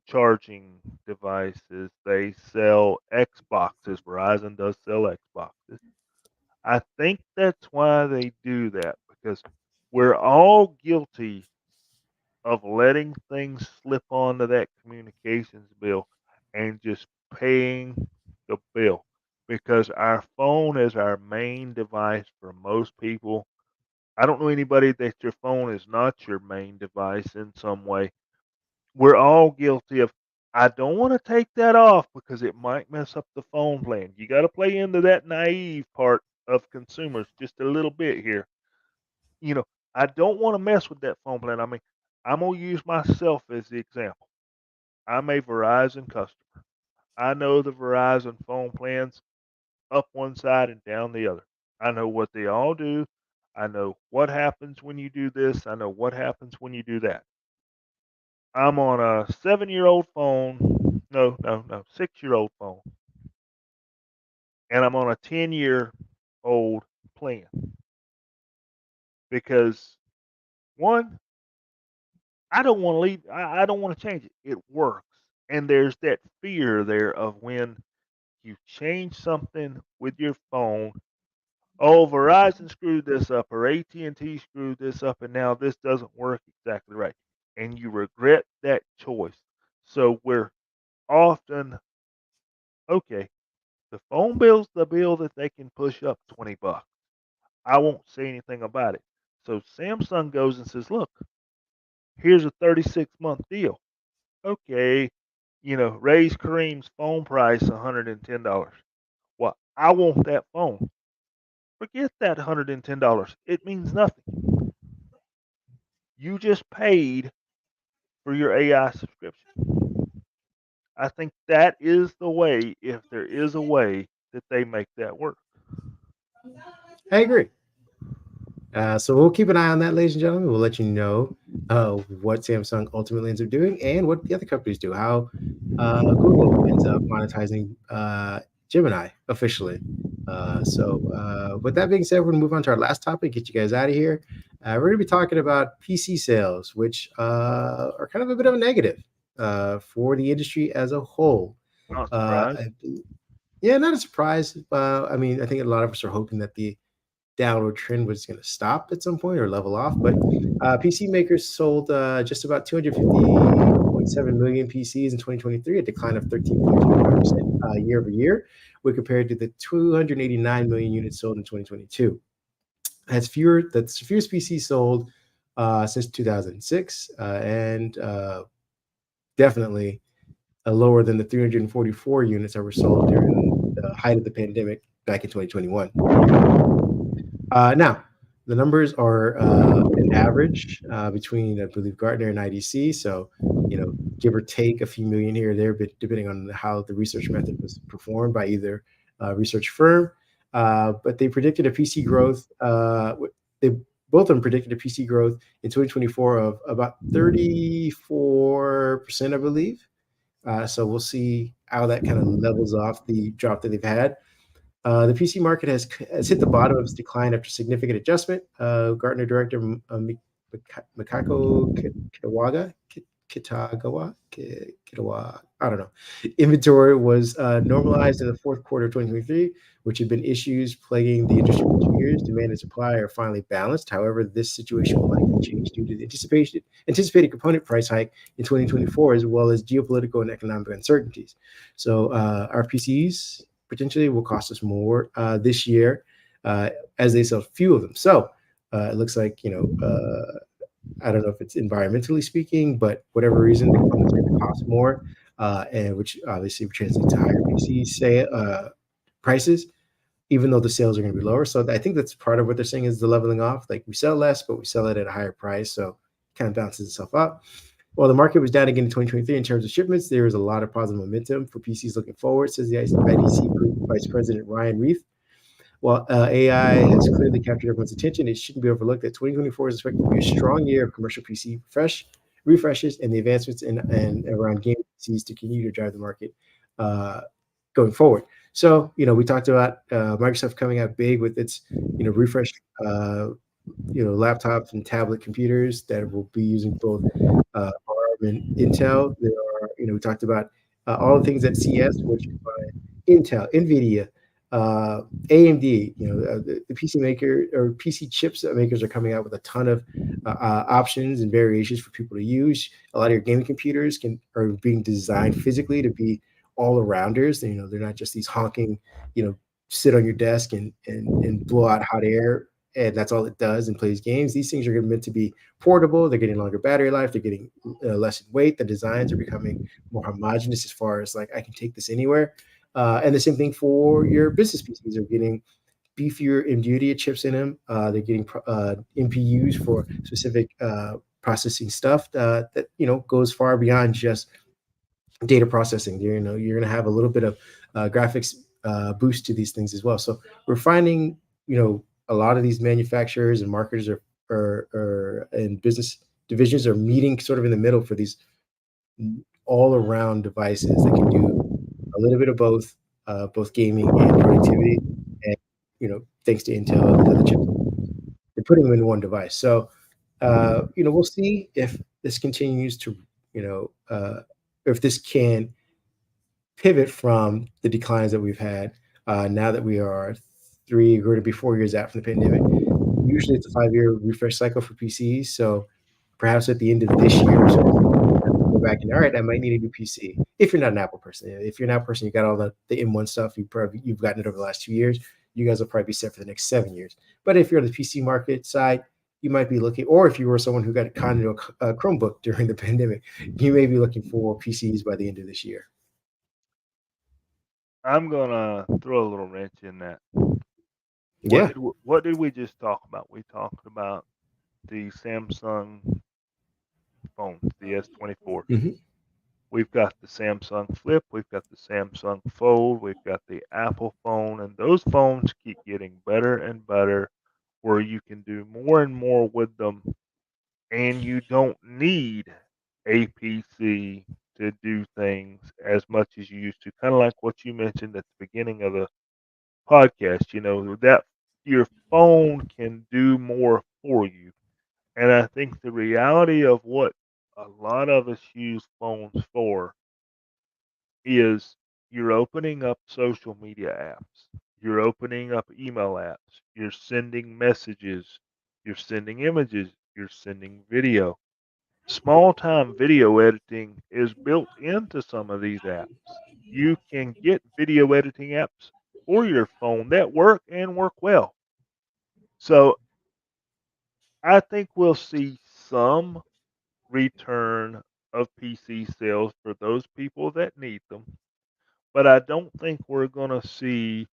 charging devices. They sell Xboxes. Verizon does sell Xboxes. I think that's why they do that because we're all guilty of letting things slip onto that communications bill and just paying the bill because our phone is our main device for most people. I don't know anybody that your phone is not your main device in some way. We're all guilty of, I don't want to take that off because it might mess up the phone plan. You got to play into that naive part of consumers just a little bit here. You know, I don't want to mess with that phone plan. I mean, I'm going to use myself as the example. I'm a Verizon customer. I know the Verizon phone plans up one side and down the other. I know what they all do. I know what happens when you do this. I know what happens when you do that. I'm on a 7-year-old phone. No, no, no, 6-year-old phone. And I'm on a 10-year-old plan. because one, I don't want to leave. I don't want to change it. It works, and there's that fear there of when you change something with your phone. Oh, Verizon screwed this up, or AT&T screwed this up, and now this doesn't work exactly right, and you regret that choice. So we're often okay. The phone bill's the bill that they can push up $20. I won't say anything about it. So Samsung goes and says, "Look, here's a 36-month deal." Okay, raise Kareem's phone price $110. Well, I want that phone. Forget that $110. It means nothing. You just paid for your AI subscription. I think that is the way, if there is a way, that they make that work. I agree. So we'll keep an eye on that, ladies and gentlemen. We'll let you know what Samsung ultimately ends up doing and what the other companies do. How Google ends up monetizing Gemini officially. With that being said, we're going to move on to our last topic. Get you guys out of here. We're going to be talking about PC sales, which are kind of a bit of a negative for the industry as a whole. Not Uh, surprised. I- yeah, not a surprise. I mean, I think a lot of us are hoping that the downward trend was going to stop at some point or level off. But PC makers sold just about 250.7 million PCs in 2023, a decline of 13.25% year over year, when compared to the 289 million units sold in 2022. That's the fewest PCs sold since 2006, and definitely lower than the 344 units that were sold during the height of the pandemic back in 2021. Now, the numbers are an average between, I believe, Gartner and IDC. So, give or take a few million here or there, but depending on how the research method was performed by either research firm. But they predicted a PC growth. They both of them predicted a PC growth in 2024 of about 34%, I believe. So we'll see how that kind of levels off the drop that they've had. The PC market has hit the bottom of its decline after significant adjustment. Gartner director Mikako Kitagawa, I don't know. Inventory was normalized in the fourth quarter of 2023, which had been issues plaguing the industry for 2 years. Demand and supply are finally balanced. However, this situation will likely change due to the anticipated component price hike in 2024, as well as geopolitical and economic uncertainties. So our PCs potentially will cost us more this year as they sell few of them. So it looks like, I don't know if it's environmentally speaking, but whatever reason, the components are going to cost more, and which obviously translates to higher PC prices, even though the sales are going to be lower. So I think that's part of what they're saying is the leveling off. Like, we sell less, but we sell it at a higher price. So it kind of balances itself out. While the market was down again in 2023 in terms of shipments, there was a lot of positive momentum for PCs looking forward, says the IDC Vice President Ryan Reith. While AI has clearly captured everyone's attention, it shouldn't be overlooked that 2024 is expected to be a strong year of commercial PC refreshes and the advancements and around game PCs to continue to drive the market going forward. So, we talked about Microsoft coming out big with its, refresh, laptops and tablet computers that will be using both ARM and Intel. There are, we talked about all the things at CES, which Intel, NVIDIA, AMD, the PC maker or PC chips makers are coming out with a ton of options and variations for people to use. A lot of your gaming computers are being designed physically to be all arounders. They're not just these honking, sit on your desk and blow out hot air, and that's all it does and plays games. These things are meant to be portable. They're getting longer battery life. They're getting less in weight. The designs are becoming more homogeneous as far as like I can take this anywhere. And the same thing for your business PCs. Are getting beefier NVIDIA chips in them. They're getting NPUs for specific processing stuff that goes far beyond just data processing. You're going to have a little bit of graphics boost to these things as well. So we're finding a lot of these manufacturers and marketers and business divisions are meeting sort of in the middle for these all around devices that can do a little bit of both gaming and productivity, and thanks to Intel and the other chips. and putting them in one device. So, we'll see if this continues to, you know, if this can pivot from the declines that we've had now that we are going to be 4 years out from the pandemic. Usually it's a 5-year refresh cycle for PCs. So perhaps at the end of this year or so, go back and all right, I might need a new PC. If you're not an Apple person, if you're not a person, you got all the M1 stuff. You've gotten it over the last 2 years. You guys will probably be set for the next 7 years. But if you're on the PC market side, you might be looking, or if you were someone who got conned into a Chromebook during the pandemic, you may be looking for PCs by the end of this year. I'm gonna throw a little wrench in that. Yeah. What did we just talk about? We talked about the Samsung phones, the S24. Hmm. We've got the Samsung Flip, we've got the Samsung Fold, we've got the Apple phone, and those phones keep getting better and better where you can do more and more with them, and you don't need a PC to do things as much as you used to. Kind of like what you mentioned at the beginning of the podcast, that your phone can do more for you. And I think the reality of what a lot of us use phones for is you're opening up social media apps, you're opening up email apps, you're sending messages, you're sending images, you're sending video. Small time video editing is built into some of these apps. You can get video editing apps for your phone that work and work well. So I think we'll see some return of PC sales for those people that need them. But I don't think we're going to see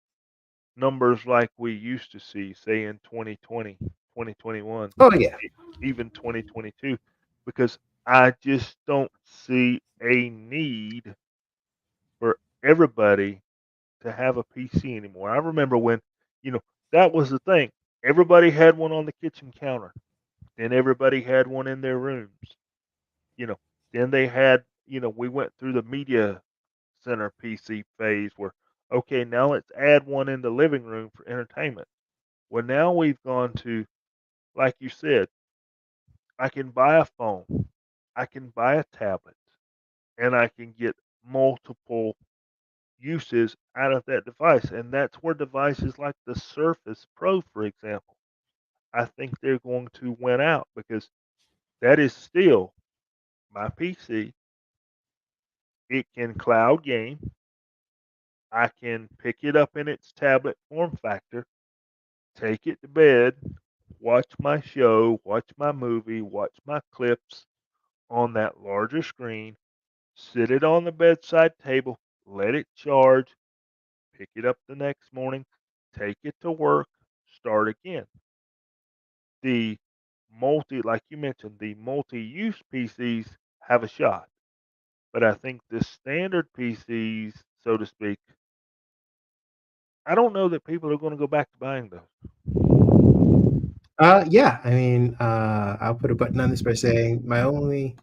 numbers like we used to see, say in 2020, 2021, Oh yeah. even 2022, because I just don't see a need for everybody to have a PC anymore. I remember when, you know, that was the thing. Everybody had one on the kitchen counter, then everybody had one in their rooms, you know. Then they had, we went through the media center PC phase where, okay, now let's add one in the living room for entertainment. Well, now we've gone to, like you said, I can buy a phone, I can buy a tablet, and I can get multiple uses out of that device. And that's where devices like the Surface Pro, for example, I think they're going to win out because that is still my PC. It can cloud game. I can pick it up in its tablet form factor, take it to bed, watch my show, watch my movie, watch my clips on that larger screen, sit it on the bedside table, let it charge, pick it up the next morning, take it to work, start again. The like you mentioned, the multi use PCs have a shot. But I think the standard PCs, so to speak, I don't know that people are going to go back to buying those. Yeah. I mean, I'll put a button on this by saying my only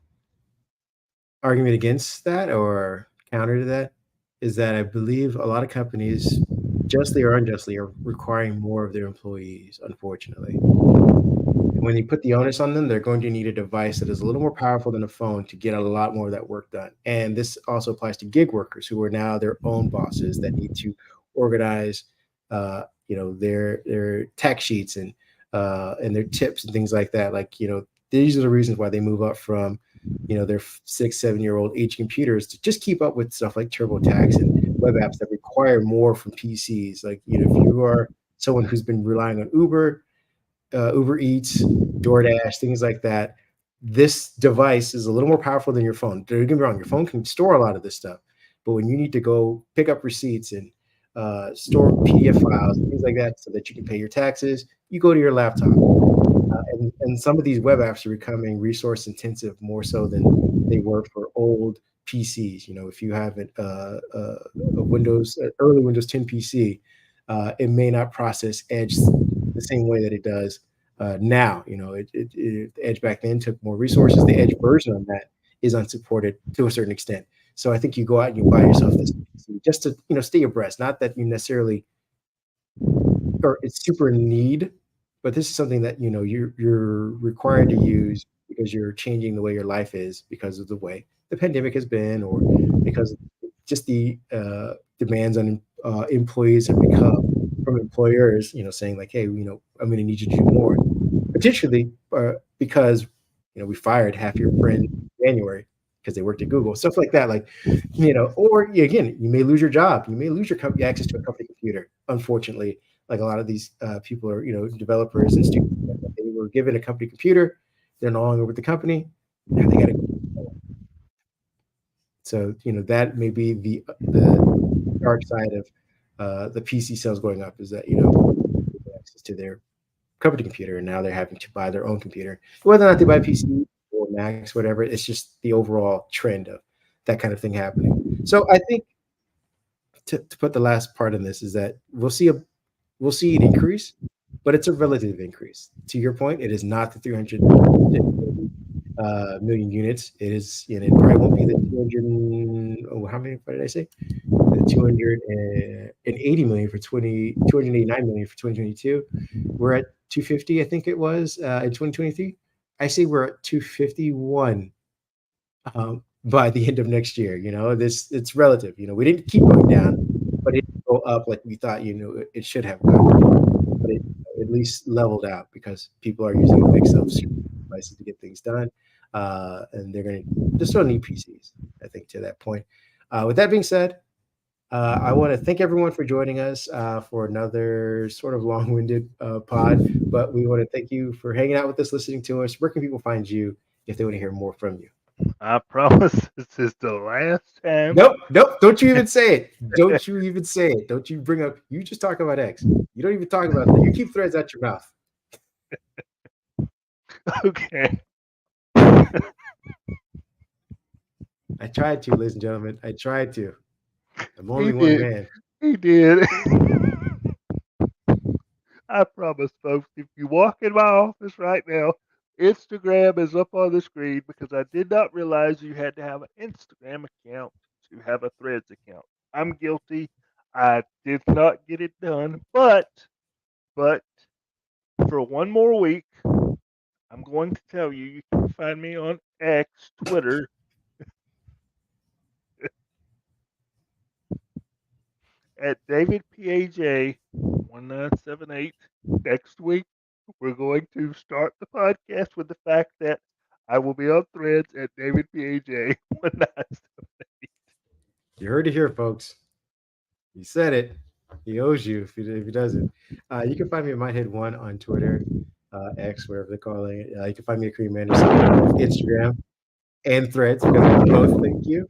argument against that or counter to that is that I believe a lot of companies, justly or unjustly, are requiring more of their employees, unfortunately. And when you put the onus on them, they're going to need a device that is a little more powerful than a phone to get a lot more of that work done. And this also applies to gig workers who are now their own bosses that need to organize, their tax sheets and their tips and things like that. Like, these are the reasons why they move up from, their 6, 7-year-old age computers to just keep up with stuff like TurboTax and web apps that require more from PCs. Like, if you are someone who's been relying on Uber Eats, DoorDash, things like that. This device is a little more powerful than your phone. Don't get me wrong, your phone can store a lot of this stuff, but when you need to go pick up receipts and store PDF files and things like that so that you can pay your taxes, you go to your laptop. And some of these web apps are becoming resource intensive more so than they were for old PCs. If you have a early Windows 10 PC, it may not process Edge the same way that it does now. Edge back then took more resources. The Edge version of that is unsupported to a certain extent. So I think you go out and you buy yourself this PC just to stay abreast. Not that you necessarily or it's super in need but this is something that you're required to use because you're changing the way your life is because of the way the pandemic has been, or because of just the demands on employees have become from employers, saying like, hey, I'm going to need you to do more, potentially because we fired half your friends in January because they worked at Google, stuff like that. Like, or again, you may lose your job, you may lose your access to a company computer. Unfortunately, like a lot of these people are, developers and students, they were given a company computer, they're no longer with the company, now they got to go. So that may be the dark side of the PC sales going up, is that access to their company computer, and now they're having to buy their own computer. Whether or not they buy PC or Macs, whatever, it's just the overall trend of that kind of thing happening. So I think to put the last part in this is that we'll see an increase, but it's a relative increase. To your point, it is not the 300 million units. It is, it probably won't be the 200. Oh, how many? What did I say? The 280 million for 289 million for 2022. We're at 250, I think it was, in 2023. I say we're at 251 by the end of next year. It's relative. We didn't keep going down, but it didn't go up like we thought. It should have gone, but it at least leveled out because people are using a mix of devices to get things done, and they still need PCs. I think to that point. With that being said, I want to thank everyone for joining us for another sort of long-winded pod, but we want to thank you for hanging out with us, listening to us. Where can people find you if they want to hear more from you? I promise this is the last time. Nope, nope. Don't you even say it. Don't you even say it. Don't you bring up. You just talk about X. You don't even talk about that. You keep threads out your mouth. Okay. I tried to, ladies and gentlemen. I tried to. I'm He only one did. man. He did. I promise, folks, if you walk in my office right now, Instagram is up on the screen because I did not realize you had to have an Instagram account to have a Threads account. I'm guilty. I did not get it done, but for one more week, I'm going to tell you you can find me on X, Twitter, at DavidPAJ1978. Next week, we're going to start the podcast with the fact that I will be on Threads at DavidPAJ1978. You heard it here, folks. He said it. He owes you if he doesn't. You can find me at MindHead1 on Twitter, X, whatever they're calling it. You can find me at Kareem Anderson on both Instagram and Threads because I both thank you.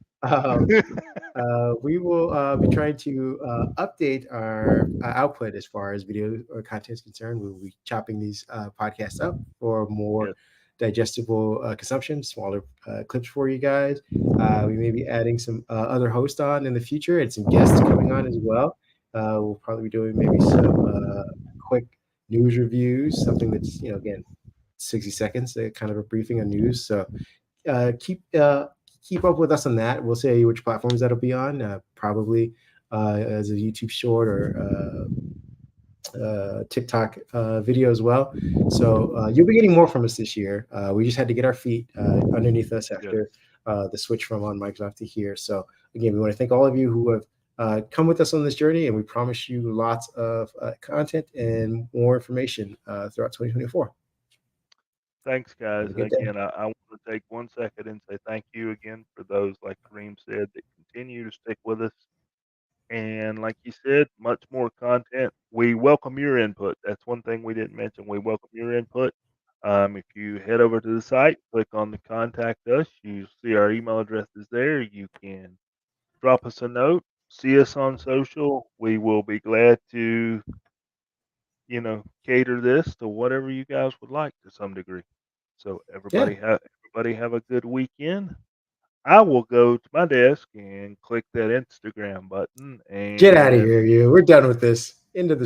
We will be trying to update our output as far as video or content is concerned. We will be chopping these podcasts up for more Yes. digestible consumption, smaller clips for you guys. We may be adding some other hosts on in the future and some guests coming on as well. We'll probably be doing maybe some quick news reviews, something that's, again, 60 seconds, kind of a briefing on news. So keep up with us on that. We'll say which platforms that'll be on, probably as a YouTube short or TikTok video as well. So you'll be getting more from us this year. We just had to get our feet underneath us Yes. after the switch from on Microsoft to here. So again, we want to thank all of you who have come with us on this journey, and we promise you lots of content and more information throughout 2024. Thanks, Have guys. a good day. Again, I want to take 1 second and say thank you again for those, like Kareem said, that continue to stick with us. And like you said, much more content. We welcome your input. That's one thing we didn't mention. We welcome your input. If you head over to the site, click on the contact us, you see our email address is there. You can drop us a note, see us on social. We will be glad to, cater this to whatever you guys would like to some degree. So Yeah. everybody have a good weekend. I will go to my desk and click that Instagram button Get out of and here, you. We're done with this. Into the